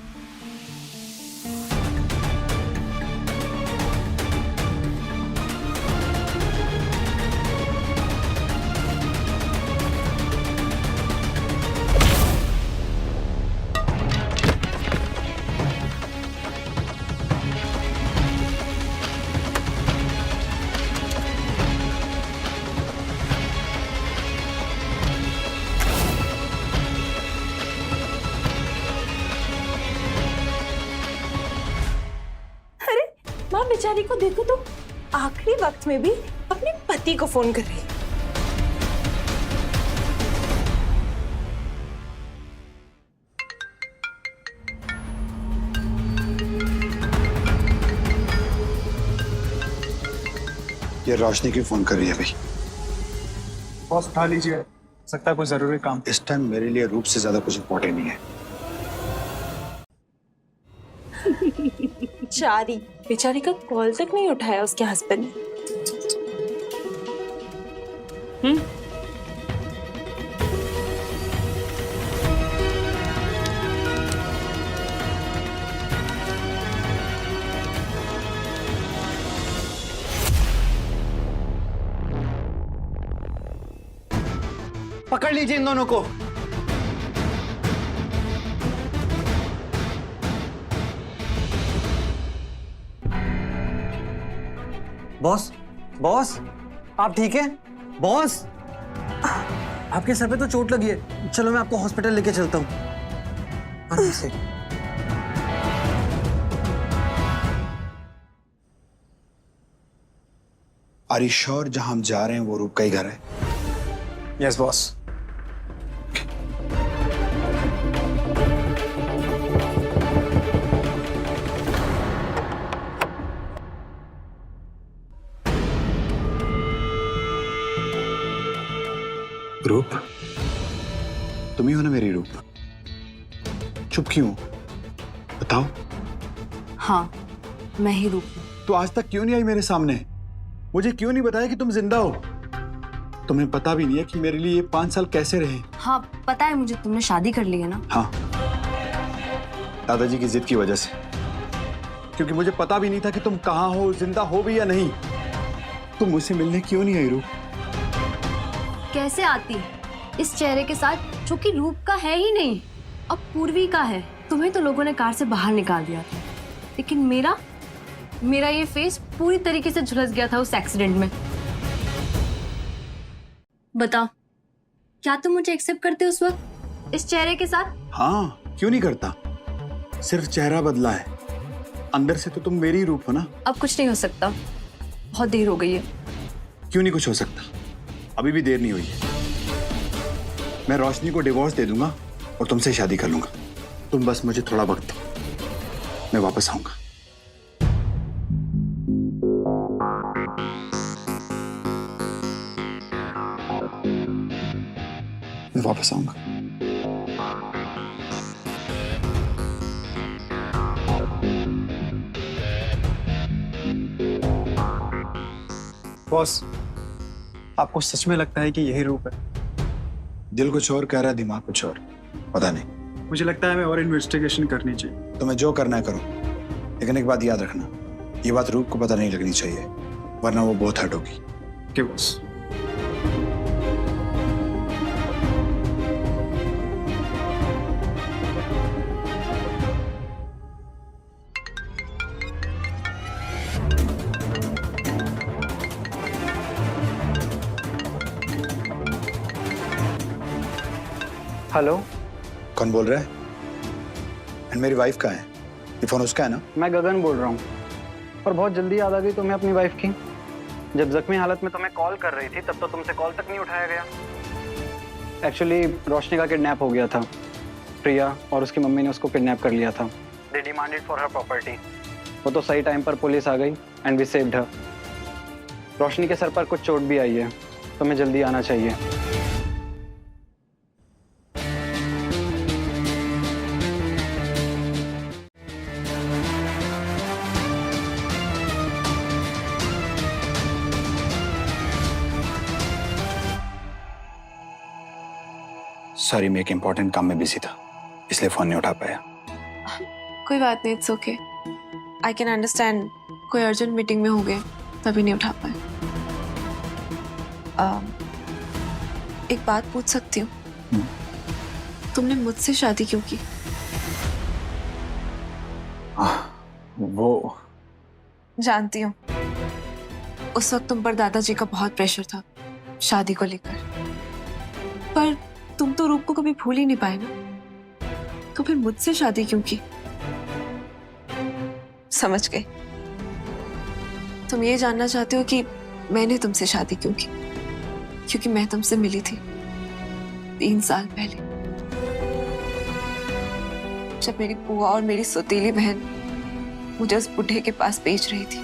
माँ बेचारी को देखो तो आखिरी वक्त में भी अपने पति को फोन कर रही है। ये रोशनी क्यों फोन कर रही है भाई? बॉस उठा लीजिए, सकता है कोई जरूरी काम। इस टाइम मेरे लिए रूप से ज्यादा कुछ इम्पोर्टेंट नहीं है। बेचारी बेचारी का कॉल तक नहीं उठाया उसके हस्बैंड ने। पकड़ लीजिए इन दोनों को। बॉस, बॉस, आप ठीक हैं? बॉस, आपके सर पे तो चोट लगी है। चलो मैं आपको हॉस्पिटल लेके चलता हूँ। आराम से। आर यू श्योर जहां हम जा रहे हैं वो रूप का ही घर है? Yes boss. रूप, तुम ही हो ना मेरी रूप? चुप क्यों? बताओ। हाँ, मैं ही रूप हूँ। तो आज तक क्यों नहीं आई मेरे सामने? मुझे क्यों नहीं बताया कि तुम जिंदा हो? तुम्हें पता भी नहीं है कि मेरे लिए ये 5 साल कैसे रहे। हाँ पता है मुझे, तुमने शादी कर ली है ना। हाँ, दादाजी की जिद की वजह से, क्योंकि मुझे पता भी नहीं था कि तुम कहाँ हो, जिंदा हो भी या नहीं। तुम मुझसे मिलने क्यों नहीं आई रूप? कैसे आती इस चेहरे के साथ जो कि रूप का है ही नहीं, अब पूर्वी का है। तुम्हें तो लोगों ने कार से बाहर निकाल दिया था, लेकिन मेरा ये फेस पूरी तरीके से झुलस गया था उस एक्सीडेंट में। बताओ, क्या तुम मुझे एक्सेप्ट करते उस वक्त इस चेहरे के साथ? हाँ, क्यों नहीं करता? सिर्फ चेहरा बदला है, अंदर से तो तुम मेरी रूप हो ना। अब कुछ नहीं हो सकता, बहुत देर हो गई है। क्यों नहीं कुछ हो सकता? अभी भी देर नहीं हुई है। मैं रोशनी को डिवोर्स दे दूंगा और तुमसे शादी कर लूंगा। तुम बस मुझे थोड़ा वक्त दो, मैं वापस आऊंगा। मैं वापस आऊंगा। बॉस, आपको सच में लगता है कि यही रूप है? दिल कुछ और कह रहा है, दिमाग कुछ और, पता नहीं। मुझे लगता है हमें और इन्वेस्टिगेशन करनी चाहिए। तुम्हें जो करना है करो, लेकिन एक बात याद रखना, ये बात रूप को पता नहीं लगनी चाहिए, वरना वो बहुत हर्ट होगी। Okay boss. हेलो, कौन बोल रहा है? एंड मेरी वाइफ कहाँ है? ये फोन उसका है ना? मैं गगन बोल रहा हूँ। पर बहुत जल्दी याद आ गई तुम्हें अपनी वाइफ की। जब जख्मी हालत में तुम्हें कॉल कर रही थी तब तो तुमसे कॉल तक नहीं उठाया गया। एक्चुअली रोशनी का किडनैप हो गया था। प्रिया और उसकी मम्मी ने उसको किडनैप कर लिया था। They demanded for her property. वो तो सही टाइम पर पुलिस आ गई एंड वी सेव्ड हर। रोशनी के सर पर कुछ चोट भी आई है, तुम्हें जल्दी आना चाहिए। सॉरी, मैं एक इम्पोर्टेंट काम में बिजी था, इसलिए फोन नहीं उठा पाया। कोई बात नहीं, it's okay. I can understand, कोई अर्जेंट मीटिंग में हो गए तभी नहीं उठा पाए। एक बात पूछ सकती हूँ? तुमने मुझसे शादी क्यों की? वो जानती हूँ, उस वक्त तुम पर दादाजी का बहुत प्रेशर था शादी को लेकर, पर तुम तो रूप को कभी भूल ही नहीं पाए ना, तो फिर मुझसे शादी क्यों की? समझ गई, तुम ये जानना चाहते हो कि मैंने तुमसे शादी क्यों की, क्योंकि मैं तुमसे मिली थी 3 साल पहले, जब मेरी बुआ और मेरी सौतेली बहन मुझे उस बुढ़े के पास बेच रही थी।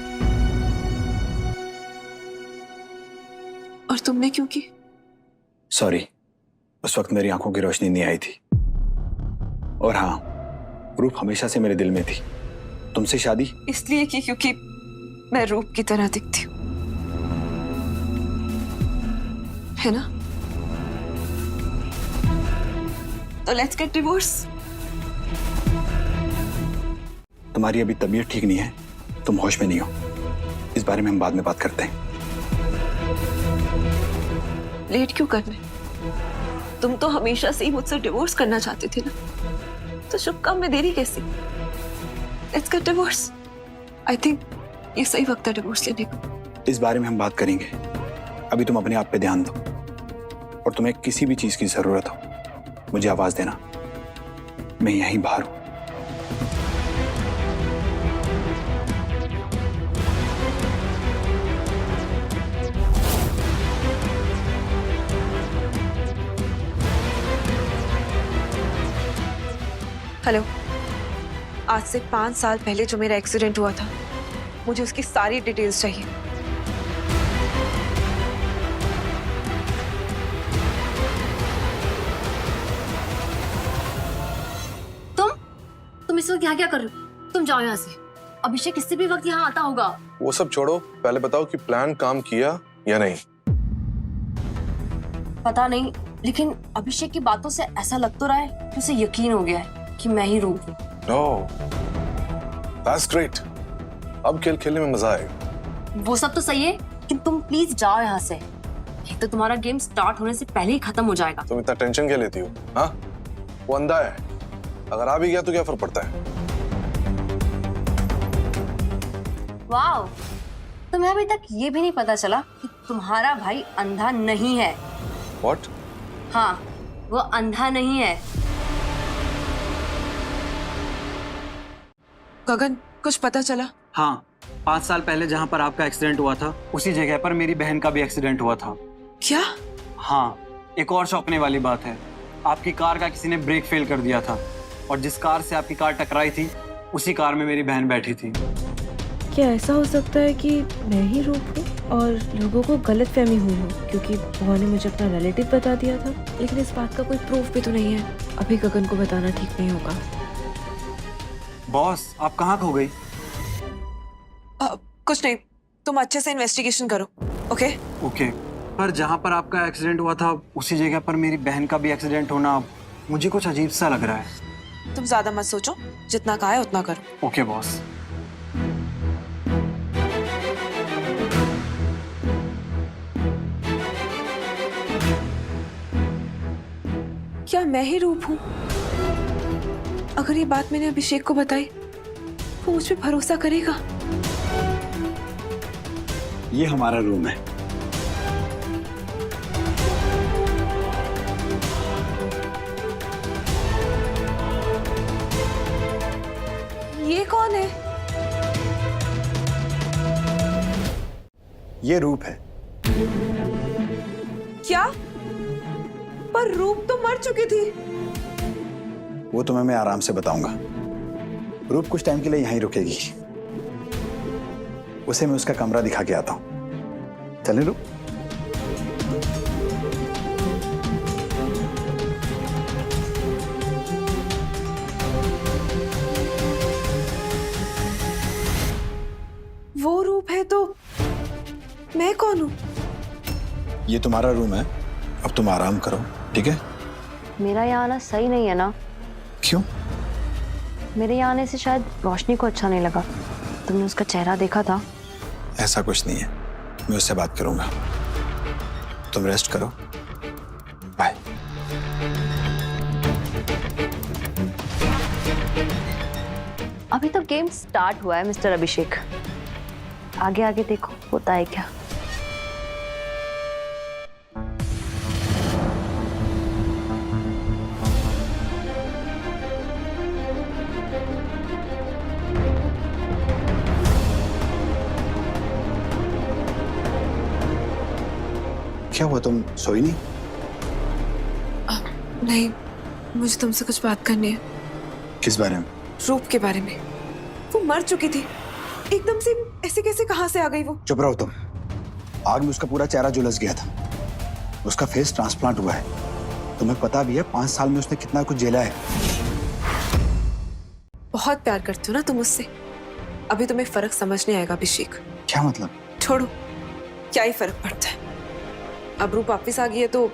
और तुमने क्यों की? सॉरी, उस वक्त मेरी आंखों की रोशनी नहीं आई थी। और हाँ, रूप हमेशा से मेरे दिल में थी। तुमसे शादी इसलिए की क्योंकि मैं रूप की तरह दिखती हूँ, है ना? तो लेट्स गेट डिवोर्स। तुम्हारी अभी तबीयत ठीक नहीं है, तुम होश में नहीं हो, इस बारे में हम बाद में बात करते हैं। लेट क्यों करने? तुम तो हमेशा से ही मुझसे डिवोर्स करना चाहते थे ना, तो शुभ काम में देरी कैसी? Let's get divorce. I think ये सही वक्त है डिवोर्स लेने का। इस बारे में हम बात करेंगे, अभी तुम अपने आप पे ध्यान दो, और तुम्हें किसी भी चीज की जरूरत हो मुझे आवाज देना, मैं यहीं बाहर हूं। हेलो, आज से 5 साल पहले जो मेरा एक्सीडेंट हुआ था, मुझे उसकी सारी डिटेल्स चाहिए। इस वक्त यहाँ क्या कर रहे हो? तुम जाओ यहाँ से। अभिषेक किसी भी वक्त यहाँ आता होगा। वो सब छोड़ो, पहले बताओ कि प्लान काम किया या नहीं। पता नहीं, लेकिन अभिषेक की बातों से ऐसा लग तो रहा है कि उसे यकीन हो गया है कि मैं ही रूप हूँ। ओह, दैट्स ग्रेट। अब खेल खेलने में मजा आएगा। वो सब तो सही है, लेकिन तुम प्लीज जाओ यहाँ से। एक तो तुम्हारा गेम स्टार्ट होने से पहले ही खत्म हो जाएगा। तुम इतना टेंशन क्या लेती हो? हाँ, वो अंधा है, अगर आ भी गया तो क्या फर्क पड़ता है? वाओ, तुम्हें अभी तक ये भी नहीं पता चला कि तुम्हारा भाई अंधा नहीं है। What? हाँ, वो अंधा नहीं है। गगन, कुछ पता चला? हाँ, 5 साल पहले जहाँ पर आपका एक्सीडेंट हुआ था उसी जगह पर मेरी बहन का भी एक्सीडेंट हुआ था। क्या? हाँ, एक और चौंकने वाली बात है, आपकी कार का किसी ने ब्रेक फेल कर दिया था और जिस कार से आपकी कार टकराई थी उसी कार में मेरी बहन बैठी थी। क्या ऐसा हो सकता है कि मैं ही रूप हूँ और लोगों को गलतफहमी हुई हो, क्योंकि बुआ ने मुझे अपना रिलेटिव बता दिया था, लेकिन इस बात का कोई प्रूफ भी तो नहीं है। अभी गगन को बताना ठीक नहीं होगा। बॉस, आप कहाँ खो गई? कुछ नहीं, तुम अच्छे से इन्वेस्टिगेशन करो। ओके? ओके, पर जहाँ पर आपका एक्सीडेंट हुआ था उसी जगह पर मेरी बहन का भी एक्सीडेंट होना मुझे कुछ अजीब सा लग रहा है। तुम ज्यादा मत सोचो, जितना कहा है उतना करो। Okay boss. क्या मैं ही रूप हूँ? अगर ये बात मैंने अभिषेक को बताई, वो मुझ पे भरोसा करेगा? ये हमारा रूम है। ये कौन है? ये रूप है। क्या? पर रूप तो मर चुकी थी। वो तुम्हें मैं आराम से बताऊंगा। रूप कुछ टाइम के लिए यहीं रुकेगी। उसे मैं उसका कमरा दिखा के आता हूं। चलें रूप? वो रूप है तो मैं कौन हूँ? ये तुम्हारा रूम है, अब तुम आराम करो, ठीक है? मेरा यहाँ आना सही नहीं है ना? क्यों? मेरे यहाँ आने से शायद रोशनी को अच्छा नहीं लगा। तुमने उसका चेहरा देखा था? ऐसा कुछ नहीं है, मैं उससे बात करूंगा। तुम रेस्ट करो, बाय। अभी तो गेम स्टार्ट हुआ है मिस्टर अभिषेक, आगे आगे देखो होता है क्या। क्या हुआ, तुम सोई नहीं? नहीं, मुझे तुमसे कुछ बात करनी है। किस बारे में? रूप के बारे में। वो मर चुकी थी, एकदम से ऐसे कैसे कहां से आ गई वो? चुप रहो तुम। आग में उसका पूरा चेहरा झुलस गया था, उसका फेस ट्रांसप्लांट हुआ है। तुम्हें पता भी है 5 साल में उसने कितना कुछ झेला है। बहुत प्यार करते हो ना तुम उससे, अभी तुम्हें फर्क समझ नहीं आएगा अभिषेक। क्या मतलब? छोड़ो, क्या ही फर्क पड़ता है। अब रूप वापिस आ गई है तो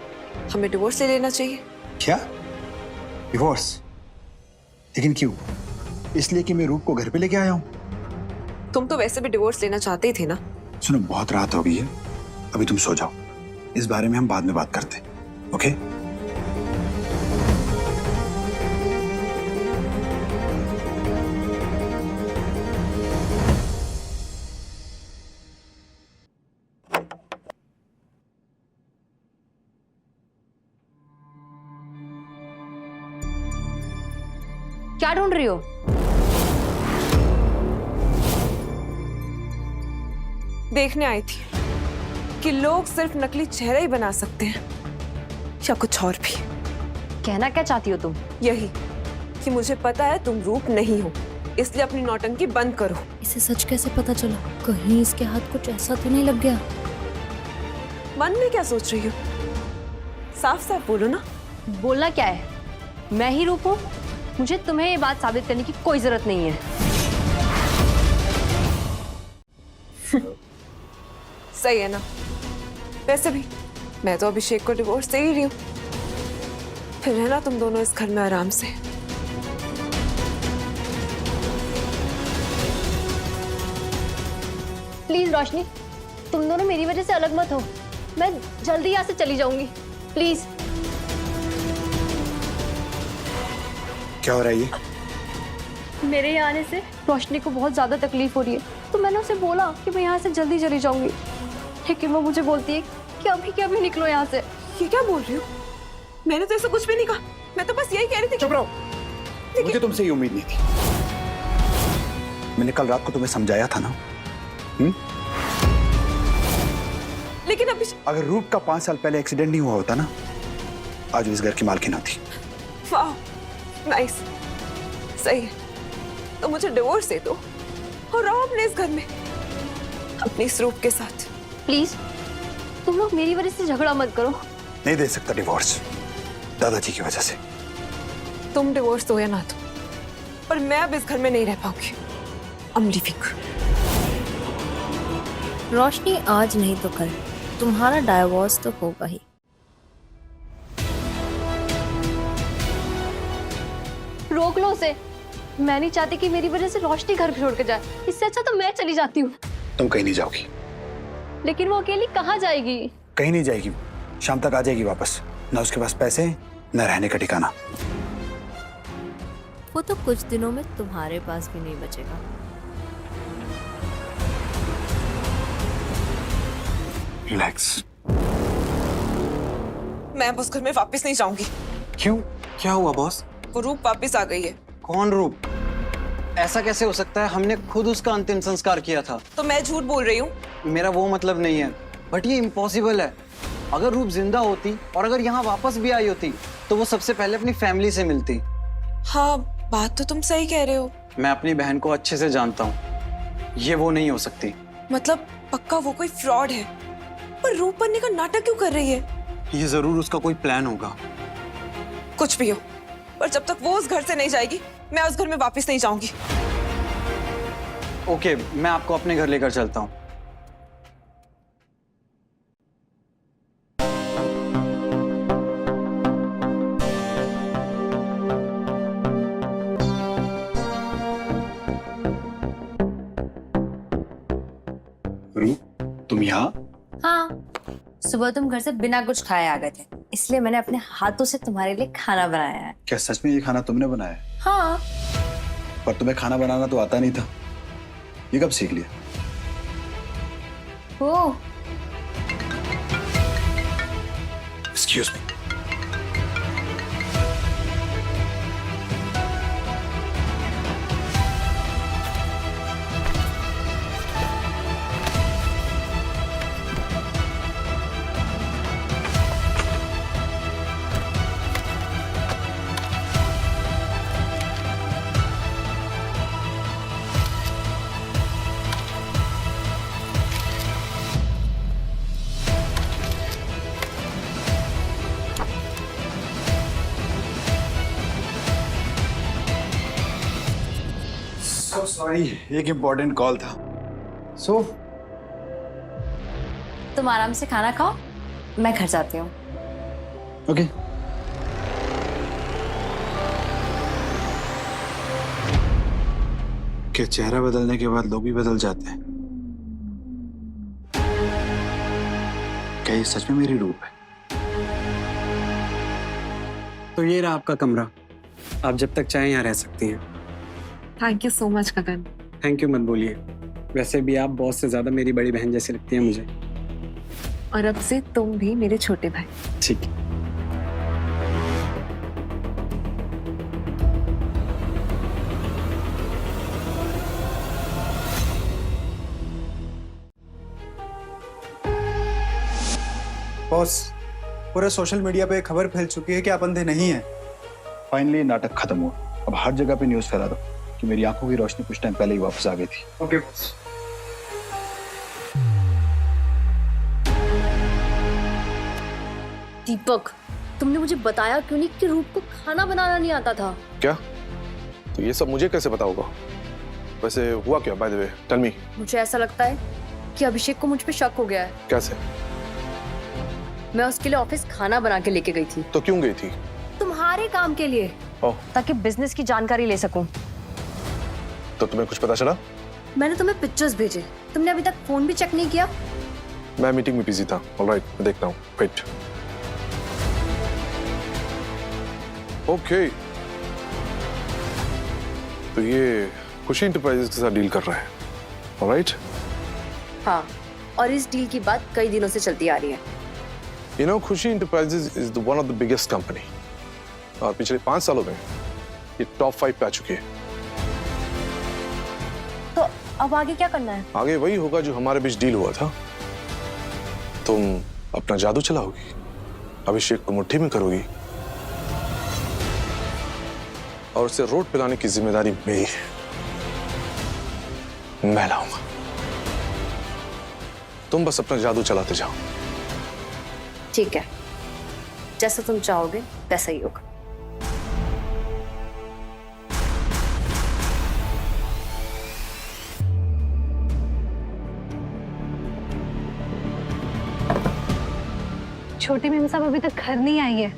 हमें डिवोर्स ले लेना चाहिए। क्या? डिवोर्स? लेकिन क्यों? इसलिए कि मैं रूप को घर पे लेके आया हूँ। तुम तो वैसे भी डिवोर्स लेना चाहते ही थे ना। सुनो, बहुत रात हो गई है, अभी तुम सो जाओ। इस बारे में हम बाद में बात करते हैं, ओके? क्या ढूंढ रही हो? देखने आई थी कि लोग सिर्फ नकली चेहरा ही बना सकते हैं या कुछ और भी। कहना क्या चाहती हो तुम? यही कि मुझे पता है तुम रूप नहीं हो, इसलिए अपनी नौटंकी बंद करो। इसे सच कैसे पता चला? कहीं इसके हाथ कुछ ऐसा तो नहीं लग गया? मन में क्या सोच रही हो? साफ साफ बोलो ना। बोलना क्या है? मैं ही रूप हूँ? मुझे तुम्हें ये बात साबित करने की कोई जरूरत नहीं है। सही है ना? वैसे भी मैं तो अभिषेक को डिवोर्स दे ही रही हूँ, फिर रहना तुम दोनों इस घर में आराम से। प्लीज रोशनी, तुम दोनों मेरी वजह से अलग मत हो। मैं जल्दी यहाँ से चली जाऊंगी, प्लीज। क्या हो रहा है ये? मेरे यहाँ आने से रोशनी को बहुत ज्यादा तकलीफ हो रही है, तो मैंने उसे बोला कि मैं यहाँ से जल्दी चली जाऊंगी, लेकिन वो मुझे बोलती है कि अभी के अभी निकलो यहाँ से। ये क्या बोल रही हो? मैंने तो ऐसा कुछ भी नहीं कहा, मैं तो बस यही कह रही थी। चुप रहो, मुझे तुमसे ये उम्मीद नहीं थी। मैंने कल रात को तुम्हें समझाया था ना। लेकिन अभी अगर रूप का 5 साल पहले एक्सीडेंट नहीं हुआ होता ना, आज वो इस घर की मालकिन होती। वाह, नाइस, सही है। तो मुझे डिवोर्स दे दो और रहो अपने इस घर में अपनी इस रूप के साथ। प्लीज तुम लोग मेरी वजह से झगड़ा मत करो। नहीं दे सकता डिवोर्स, दादाजी की वजह से। तुम डिवोर्स दो या ना दो, पर मैं अब इस घर में नहीं रह पाऊंगी। I'm leaving। रोशनी, आज नहीं तो कल तुम्हारा डाइवोर्स तो होगा ही। रोक लो उसे। मैं नहीं चाहती कि मेरी वजह से रोशनी घर छोड़ के जाए। इससे अच्छा तो मैं चली जाती हूँ। तुम कहीं नहीं जाओगी। लेकिन वो अकेली कहाँ जाएगी? कहीं नहीं जाएगी, शाम तक आ जाएगी वापस। ना उसके पास पैसे, न रहने का ठिकाना। वो तो कुछ दिनों में तुम्हारे पास भी नहीं बचेगा। रिलैक्स। मैं अब उस घर में वापस नहीं जाऊंगी। क्यों? क्या हुआ बॉस? वो रूप वापस आ गई है। कौन रूप? ऐसा कैसे हो सकता है? हमने खुद उसका अंतिम संस्कार किया था। तो मैं झूठ बोल रही हूँ? मेरा वो मतलब नहीं है, बट ये इम्पॉसिबल है। अगर रूप जिंदा होती और अगर यहाँ वापस भी आई होती तो वो सबसे पहले अपनी फैमिली से मिलती। हाँ, बात तो तुम सही कह रहे हो। मैं अपनी बहन को अच्छे से जानता हूँ, ये वो नहीं हो सकती। मतलब पक्का वो कोई फ्रॉड है। पर रूप बनने का नाटक क्यों कर रही है? ये जरूर उसका कोई प्लान होगा। कुछ भी हो, पर जब तक वो उस घर से नहीं जाएगी, मैं उस घर में वापस नहीं जाऊंगी। ओके, मैं आपको अपने घर लेकर चलता हूँ। तुम यहाँ? हाँ, सुबह तुम घर से बिना कुछ खाए आ गए थे, इसलिए मैंने अपने हाथों से तुम्हारे लिए खाना बनाया है। क्या सच में ये खाना तुमने बनाया है? हाँ। पर तुम्हें खाना बनाना तो आता नहीं था, ये कब सीख लिया? ओह, एक्सक्यूज मी। सॉरी, एक इम्पोर्टेंट कॉल था। सो तुम आराम से खाना खाओ, मैं घर जाती हूँ। ओके। क्या चेहरा बदलने के बाद लोग भी बदल जाते हैं? क्या ये सच में मेरी रूप है? तो ये रहा आपका कमरा, आप जब तक चाहें यहाँ रह सकती हैं। Thank you so much Gagan. Thank you मत बोलिए, वैसे भी आप बॉस से ज्यादा मेरी बड़ी बहन जैसी लगती हैं मुझे। और अब से तुम भी मेरे छोटे भाई। ठीक है। बॉस, पूरे सोशल मीडिया पे खबर फैल चुकी है कि आप अंधे नहीं हैं। फाइनली नाटक खत्म हुआ। अब हर जगह पे न्यूज़ फैला दो कि मेरी आंखों की रोशनी कुछ टाइम पहले ही वापस आ गई थी। Okay boss. दीपक, तुमने मुझे बताया क्यों नहीं कि रूप को खाना बनाना नहीं आता था? क्या तो ये सब मुझे कैसे पता होगा? वैसे हुआ क्या, by the way, tell me. मुझे ऐसा लगता है कि अभिषेक को मुझ पे शक हो गया है। कैसे? मैं उसके लिए ऑफिस खाना बना के लेके गई थी। तो क्यों गई थी? तुम्हारे काम के लिए, ताकि बिजनेस की जानकारी ले सकूं। तो तुम्हें कुछ पता चला? मैंने तुम्हें पिक्चर्स भेजे, तुमने अभी तक फोन भी चेक नहीं किया। मैं मीटिंग में बिजी था। ऑलराइट, मैं देखता हूँ। वेट। ओके, तो ये खुशी इंटरप्राइजेस के साथ डील कर रहा है। ऑलराइट। हाँ, और इस डील की बात कई दिनों से चलती आ रही है। You know, खुशी enterprises is one of the biggest company, और पिछले 5 सालों में ये टॉप 5 पे आ चुकी है। तो अब आगे क्या करना है? आगे वही होगा जो हमारे बीच डील हुआ था। तुम अपना जादू चलाओगी, अभिषेक को मुट्ठी में करोगी, और उसे रोड पे लाने की जिम्मेदारी मेरी है। मैं लाऊंगा, तुम बस अपना जादू चलाते जाओ। ठीक है, जैसा तुम चाहोगे वैसा ही होगा। छोटी मेम साहब अभी तक घर नहीं आई है,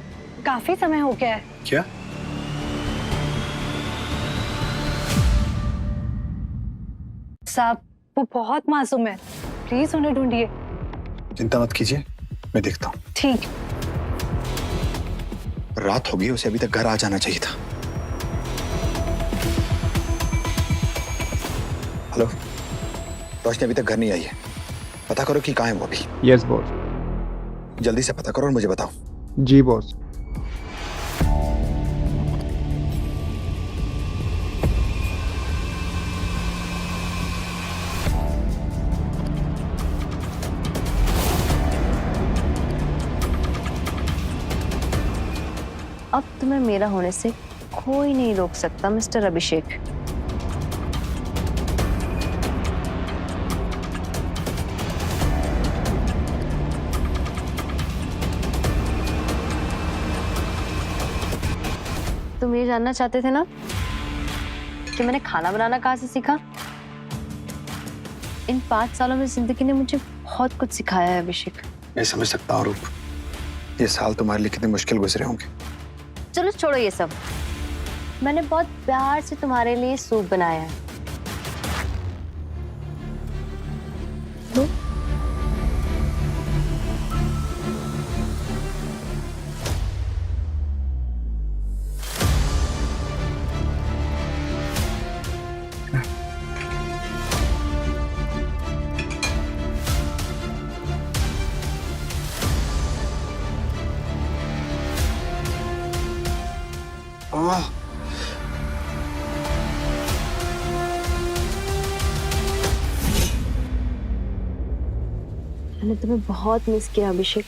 काफी समय हो गया है। क्या? साहब वो बहुत मासूम है, प्लीज उन्हें ढूंढिए। चिंता मत कीजिए, मैं देखता हूँ। ठीक। रात हो गई, उसे अभी तक घर आ जाना चाहिए था। हेलो, रोशनी अभी तक घर नहीं आई है, पता करो कि कहाँ है वो अभी। Yes boss. जल्दी से पता करो और मुझे बताओ। जी बॉस। अब तुम्हें मेरा होने से कोई नहीं रोक सकता मिस्टर अभिषेक। तुम ये जानना चाहते थे ना कि मैंने खाना बनाना कहाँ से सीखा? इन 5 सालों में जिंदगी ने मुझे बहुत कुछ सिखाया है अभिषेक। मैं समझ सकता हूँ रूप, ये साल तुम्हारे लिए कितने मुश्किल गुजरे होंगे। चलो छोड़ो ये सब, मैंने बहुत प्यार से तुम्हारे लिए सूप बनाया है। लो। मैंने तुम्हें बहुत मिस किया अभिषेक।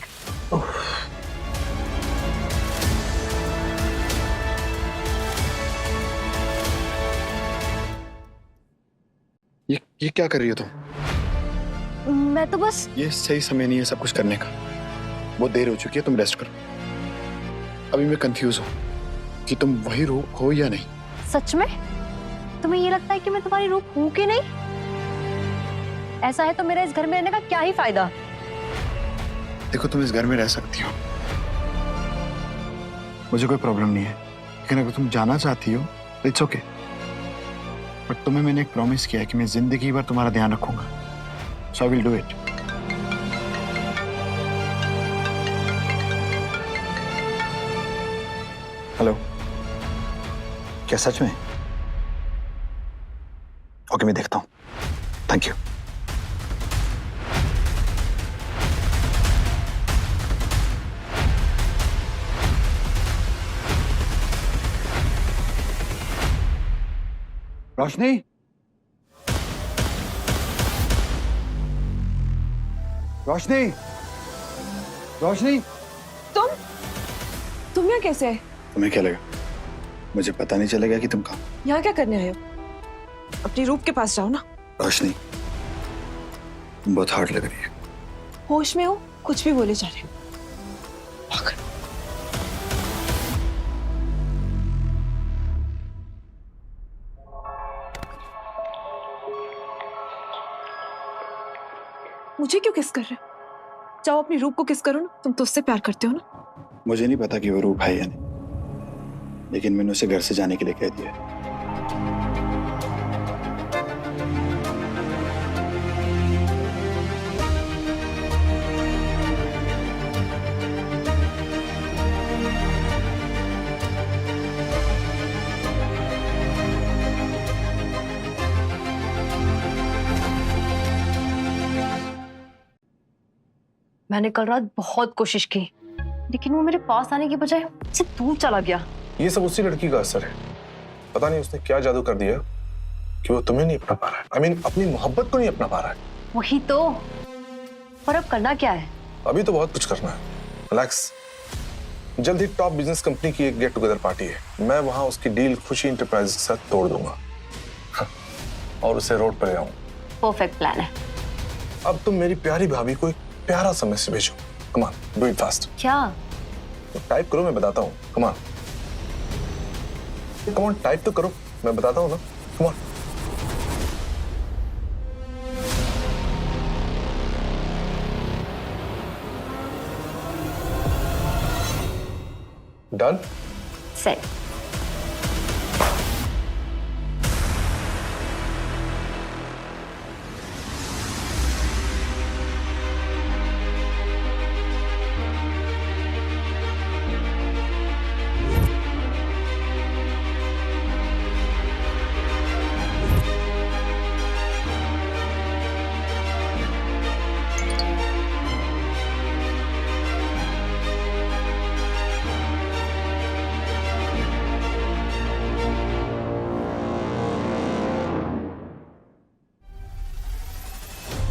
ये क्या कर रही हो तुम? मैं तो बस, ये सही समय नहीं है सब कुछ करने का। बहुत देर हो चुकी है, तुम रेस्ट करो। अभी मैं कंफ्यूज हूँ कि तुम वही रूप हो या नहीं। सच में तुम्हें ये लगता है कि मैं तुम्हारी रूप हूं कि नहीं? ऐसा है तो मेरा इस घर में रहने का क्या ही फायदा? देखो, तुम इस घर में रह सकती हो, मुझे कोई प्रॉब्लम नहीं है, लेकिन अगर तुम जाना चाहती हो इट्स ओके। बट तुम्हें मैंने एक प्रॉमिस किया है कि मैं जिंदगी भर तुम्हारा ध्यान रखूंगा, so I will do it. Hello, क्या सच में? ओके, मैं देखता हूं। Thank you. रोशनी, रोशनी, रोशनी, तुम यहाँ कैसे है? तुम्हें क्या लगा मुझे पता नहीं चलेगा कि तुम कहाँ? यहाँ क्या करने आए हो? अपनी रूप के पास जाओ ना। रोशनी, तुम बहुत हार्ड लग रही है। होश में हो, कुछ भी बोले जा रहे हो। पागल। मुझे क्यों किस कर रहे हो? जाओ अपनी रूप को किस करो ना, तुम तो उससे प्यार करते हो ना। मुझे नहीं पता कि वो रूप है या नहीं, लेकिन मैंने उसे घर से जाने के लिए कह दिया है। मैंने कल रात बहुत कोशिश की, लेकिन वो मेरे पास आने की बजाय मुझसे दूर चला गया। ये सब उसी लड़की का असर है। पता नहीं उसने क्या जादू कर दिया कि वो तुम्हें नहीं अपना पा रहा है। I mean, अपनी मोहब्बत को नहीं अपना पा रहा है। वही तो। पर अब करना क्या है? अभी तो बहुत कुछ करना है। रिलैक्स। जल्द ही टॉप बिजनेस कंपनी की एक गेट टुगेदर पार्टी है। मैं वहां उसकी डील खुशी इंटरप्राइज के साथ तोड़ दूंगा और उसे रोड पर ले आऊंगा। परफेक्ट प्लान है। अब तुम मेरी प्यारी भाभी को एक प्यारा सा मैसेज भेजो। Come on, do it fast. क्या? टाइप करो, मैं बताता हूँ। Come on, come on, type तो करो, मैं बताता हूँ ना। Come on. डन? सेट।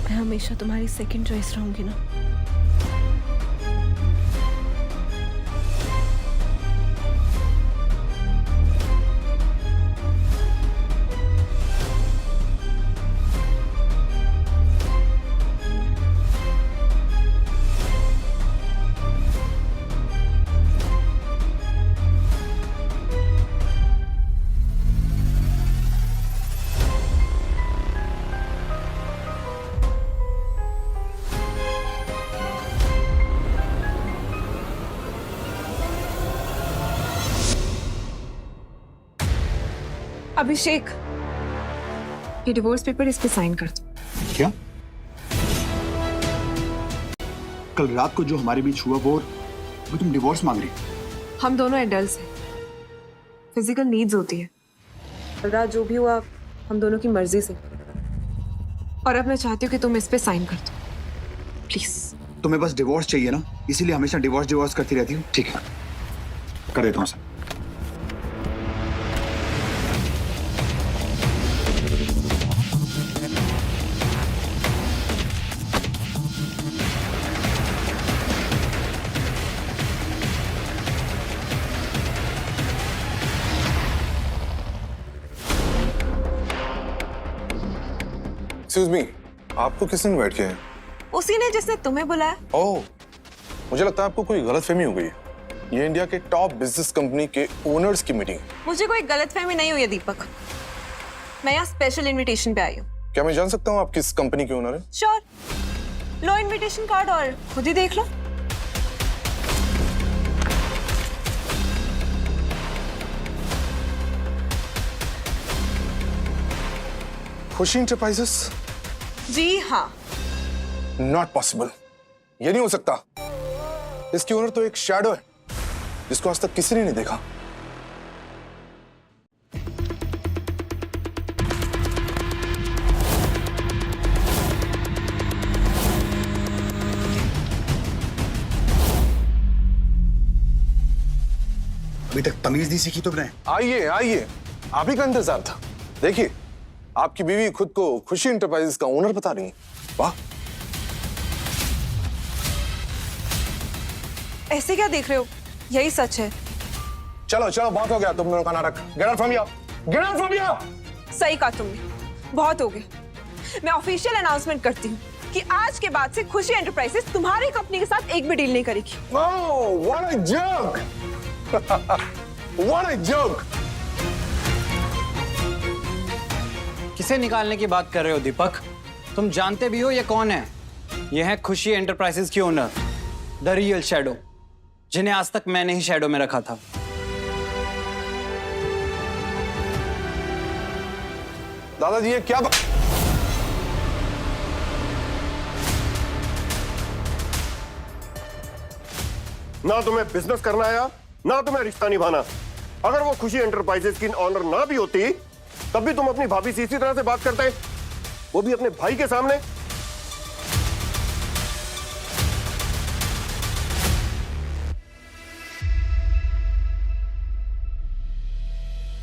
मैं हमेशा तुम्हारी सेकंड चॉइस रहूंगी ना। अभिषेक, ये डिवोर्स पेपर इस पे साइन कर दो। क्या? कल रात को जो हमारे बीच हुआ वो तुम डिवोर्स मांग रही? हम दोनों एडल्ट्स हैं, फिजिकल नीड्स होती है। कल रात जो भी हुआ हम दोनों की मर्जी से, और अब मैं चाहती हूँ कि तुम इस पे साइन कर दो प्लीज। तुम्हें बस डिवोर्स चाहिए ना, इसीलिए हमेशा डिवोर्स करती रहती हूँ। ठीक है, कर देता हूँ सर। एक्सक्यूज मी, आपको किसने इनवाइट किया है? उसी ने जिसने तुम्हें बुलाया। ओह, मुझे लगता है आपको कोई गलतफहमी हो गई है। ये इंडिया के टॉप बिजनेस कंपनी के ओनर्स की मीटिंग। मुझे कोई गलतफहमी नहीं हुई है दीपक, मैं यहाँ स्पेशल इनविटेशन पे आई हूँ। क्या मैं जान सकता हूँ आप किस कंपनी के ओनर हैं? श्योर, लो इनविटेशन कार्ड और खुद ही देख लो। खुशी इंटरप्राइजेस? जी हाँ। नॉट पॉसिबल, ये नहीं हो सकता। इसकी ओनर तो एक शैडो है जिसको आज तक किसी ने नहीं देखा। अभी तक तमीज नहीं सीखी तुमने। आइए आइए, आप ही का इंतजार था। देखिए, आपकी बीवी खुद को खुशी इंटरप्राइजेस का ओनर बता रही है। वाह, ऐसे क्या देख रहे हो, यही सच है। चलो चलो, बहुत हो गया तुम दोनों का नाटक। Get out from here, get out from here. सही कहा तुमने, बहुत हो गया। मैं ऑफिशियल अनाउंसमेंट करती हूँ कि आज के बाद से खुशी एंटरप्राइजेस तुम्हारी कंपनी के साथ एक भी डील नहीं करेगी। Oh, what a joke. What a joke. किसे निकालने की बात कर रहे हो दीपक? तुम जानते भी हो ये कौन है? ये है खुशी एंटरप्राइजेस की ओनर, द रियल शैडो, जिन्हें आज तक मैंने ही शैडो में रखा था। दादाजी ये क्या ना तुम्हें बिजनेस करना आया, ना तुम्हें रिश्ता निभाना। अगर वो खुशी एंटरप्राइजेस की ऑनर ना भी होती, तब भी तुम अपनी भाभी से इसी तरह से बात करते, वो भी अपने भाई के सामने।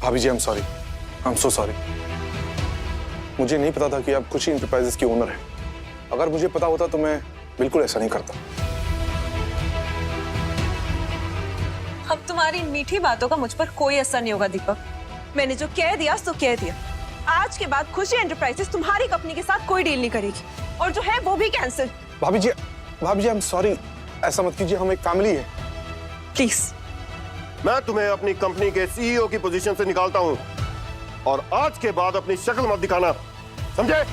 भाभी जी, आई एम सो सॉरी। मुझे नहीं पता था कि आप खुशी एंटरप्राइजेस की ओनर हैं। अगर मुझे पता होता तो मैं बिल्कुल ऐसा नहीं करता। अब तुम्हारी मीठी बातों का मुझ पर कोई असर नहीं होगा दीपक। मैंने जो कह दिया सो कह दिया। आज के बाद खुशी एंटरप्राइजेस तुम्हारी कंपनी के साथ कोई डील नहीं करेगी, और जो है वो भी कैंसिल। भाभी जी आई एम सॉरी, ऐसा मत कीजिए, हम एक फैमिली है। प्लीज। मैं तुम्हें अपनी कंपनी के सीईओ की पोजीशन से निकालता हूं, और आज के बाद अपनी शक्ल मत दिखाना, समझे?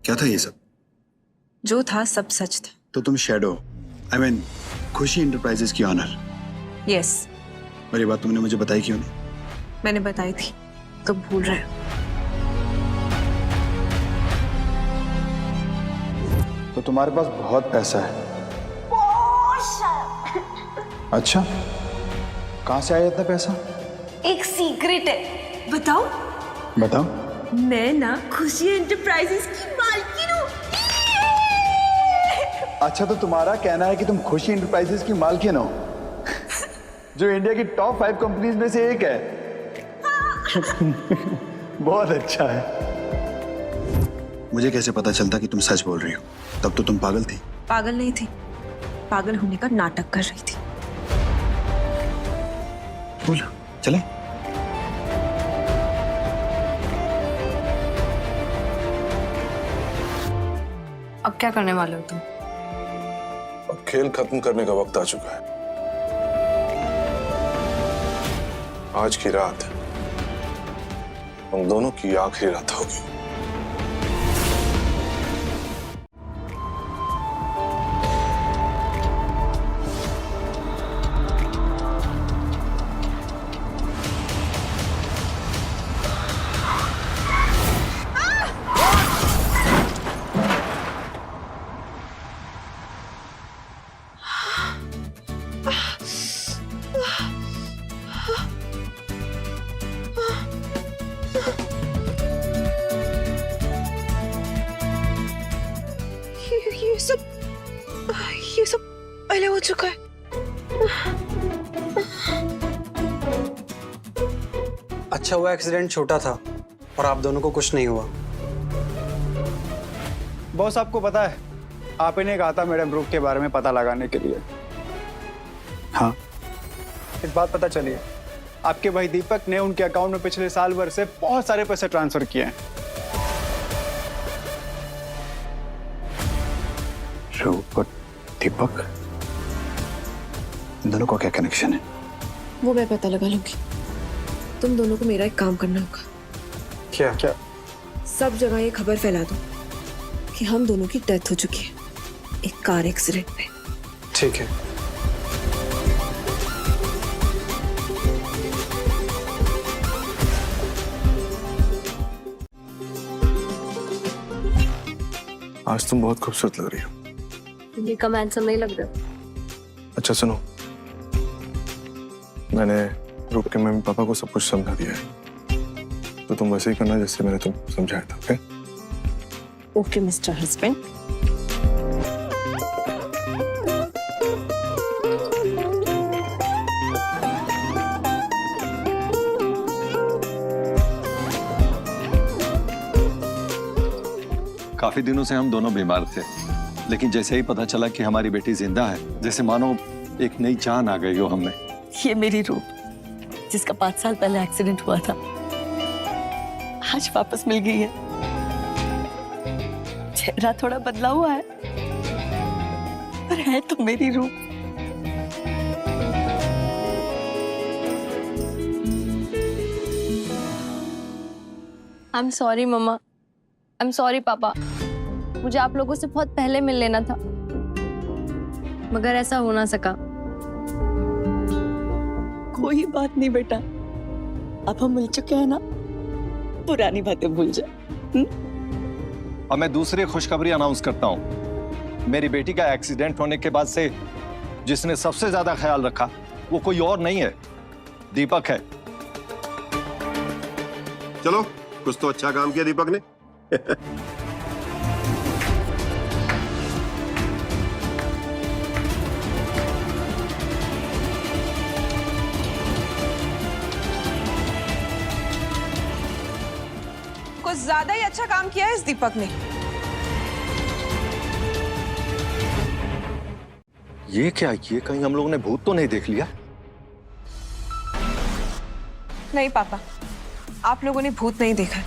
क्या था ये सब? जो था सब सच था। तो तुम शैडो, आई मीन खुशी एंटरप्राइजेस की ऑनर। यस। और ये बात तुमने मुझे बताई क्यों नहीं? मैंने बताई थी तो भूल रहे हो। तो तुम्हारे पास बहुत पैसा है। अच्छा, कहाँ से आया इतना पैसा? एक सीक्रेट है, बताओ। बताओ। मैं ना खुशी एंटरप्राइजेस की मालकिन हूँ। अच्छा, तो तुम्हारा कहना है कि तुम खुशी एंटरप्राइजेस की मालकिन हो, जो इंडिया की टॉप 5 कंपनीज में से एक है। बहुत अच्छा है। मुझे कैसे पता चलता कि तुम सच बोल रही हो? तब तो तुम पागल थी। पागल नहीं थी, पागल होने का नाटक कर रही थी। बोलो, चले। अब क्या करने वाले हो तुम? अब खेल खत्म करने का वक्त आ चुका है। आज की रात हम दोनों की आखिरी रात होगी। ये सब पहले हो चुका है। अच्छा हुआ एक्सीडेंट छोटा था और आप दोनों को कुछ नहीं हुआ। बॉस, आपको पता है, आप ही ने कहा था मैडम रूप के बारे में पता लगाने के लिए। हाँ, एक बात पता चली है, आपके भाई दीपक ने उनके अकाउंट में पिछले साल भर से बहुत सारे पैसे ट्रांसफर किए हैं। रूप और दीपक, इन दोनों का क्या कनेक्शन है? वो मैं पता लगा लूंगी। तुम दोनों को मेरा एक काम करना होगा। क्या? सब जगह ये खबर फैला दो कि हम दोनों की डेथ हो चुकी है एक कार एक्सीडेंट में। ठीक है। आज तुम बहुत खूबसूरत लग रही हो। ये कम हैंडसम नहीं लग रहा। अच्छा सुनो, मैंने रूप के मम्मी पापा को सब कुछ समझा दिया है, तो तुम वैसे ही करना जैसे मैंने तुम समझाया था। ओके? Okay mister husband. काफी दिनों से हम दोनों बीमार थे, लेकिन जैसे ही पता चला कि हमारी बेटी जिंदा है, जैसे मानो एक नई जान आ गई हो हमें। ये मेरी रूप, जिसका 5 साल पहले एक्सीडेंट हुआ था, आज वापस मिल गई है। चेहरा थोड़ा बदला हुआ है, पर है तो मेरी रूप। आई एम सॉरी मम्मा, आई एम सॉरी पापा, मुझे आप लोगों से बहुत पहले मिल लेना था, मगर ऐसा हो ना सका। कोई बात नहीं बेटा, अब हम मिल चुके हैं ना, पुरानी बातें भूल जा। और मैं दूसरी खुशखबरी अनाउंस करता हूं। मेरी बेटी का एक्सीडेंट होने के बाद से जिसने सबसे ज्यादा ख्याल रखा वो कोई और नहीं है, दीपक है। चलो, कुछ तो अच्छा काम किया दीपक ने। कुछ ज्यादा ही अच्छा काम किया है इस दीपक ने। ये क्या, ये कहीं हम लोगों ने भूत तो नहीं देख लिया? नहीं पापा, आप लोगों ने भूत नहीं देखा।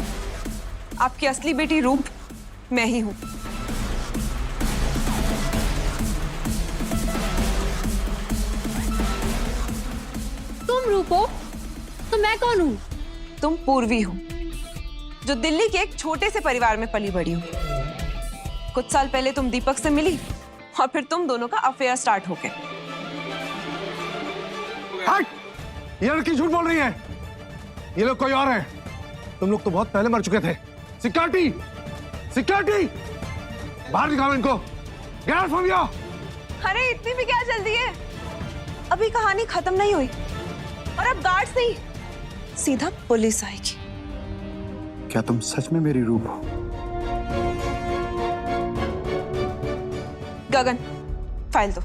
आपकी असली बेटी रूप मैं ही हूं। तुम रूप हो तो मैं कौन हूँ? तुम पूर्वी हो, जो दिल्ली के एक छोटे से परिवार में पली बड़ी हो। कुछ साल पहले तुम दीपक से मिली और फिर तुम दोनों का अफेयर स्टार्ट हो गया। हट! ये लड़की झूठ बोल रही है, ये लोग कोई और है। तुम लोग तो बहुत पहले मर चुके थे। सिक्योरिटी, सिक्योरिटी, बाहर निकालो इनको। Get out from here. अरे इतनी भी क्या जल्दी है, अभी कहानी खत्म नहीं हुई। और अब गार्ड्स नहीं, सीधा पुलिस आएगी। क्या तुम सच में मेरी रूप हो? गगन, फाइल दो।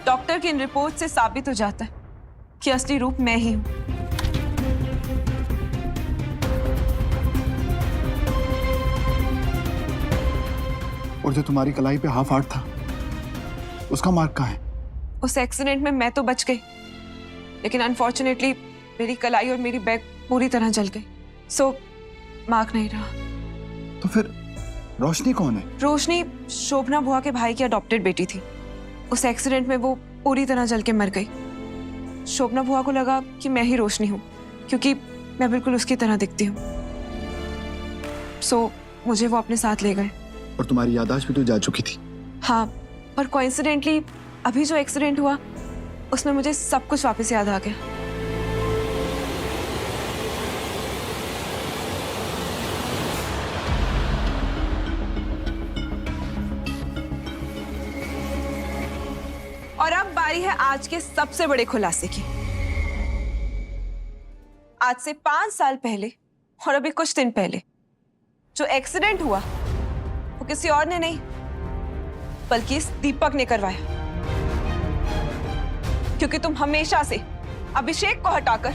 डॉक्टर की इन रिपोर्ट से साबित हो जाता है कि असली रूप मैं ही हूं। और जो तुम्हारी कलाई पे हाफ हार्ट था, उसका मार्क कहाँ है? उस एक्सीडेंट में मैं तो बच गई, लेकिन अनफॉर्चुनेटली मेरी कलाई और मेरी बैक पूरी तरह जल गई। सो मार्क नहीं रहा। तो फिर रोशनी कौन है? रोशनी शोभना बुआ के भाई की अडॉप्टेड बेटी थी। उस एक्सीडेंट में वो पूरी तरह जल के मर गई। शोभना बुआ को लगा कि मैं ही रोशनी हूँ, क्योंकि मैं बिल्कुल उसकी तरह दिखती हूँ। सो मुझे वो अपने साथ ले गए। और तुम्हारी याददाश्त भी तो जा चुकी थी। हाँ, पर कोइंसिडेंटली अभी जो एक्सीडेंट हुआ उसमें मुझे सब कुछ वापस याद आ गया। और अब बारी है आज के सबसे बड़े खुलासे की। आज से 5 साल पहले और अभी कुछ दिन पहले जो एक्सीडेंट हुआ वो किसी और ने नहीं बल्कि इस दीपक ने करवाया, क्योंकि तुम हमेशा से अभिषेक को हटाकर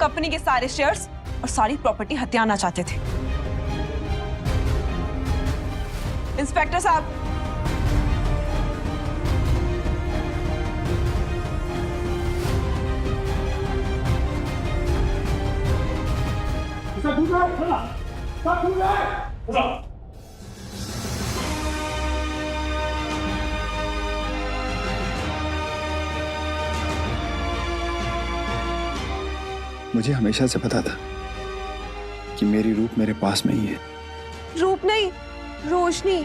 कंपनी के सारे शेयर्स और सारी प्रॉपर्टी हथियाना चाहते थे। इंस्पेक्टर साहब, मुझे हमेशा से पता था कि मेरी रूप मेरे पास में ही है। रूप नहीं, रोशनी।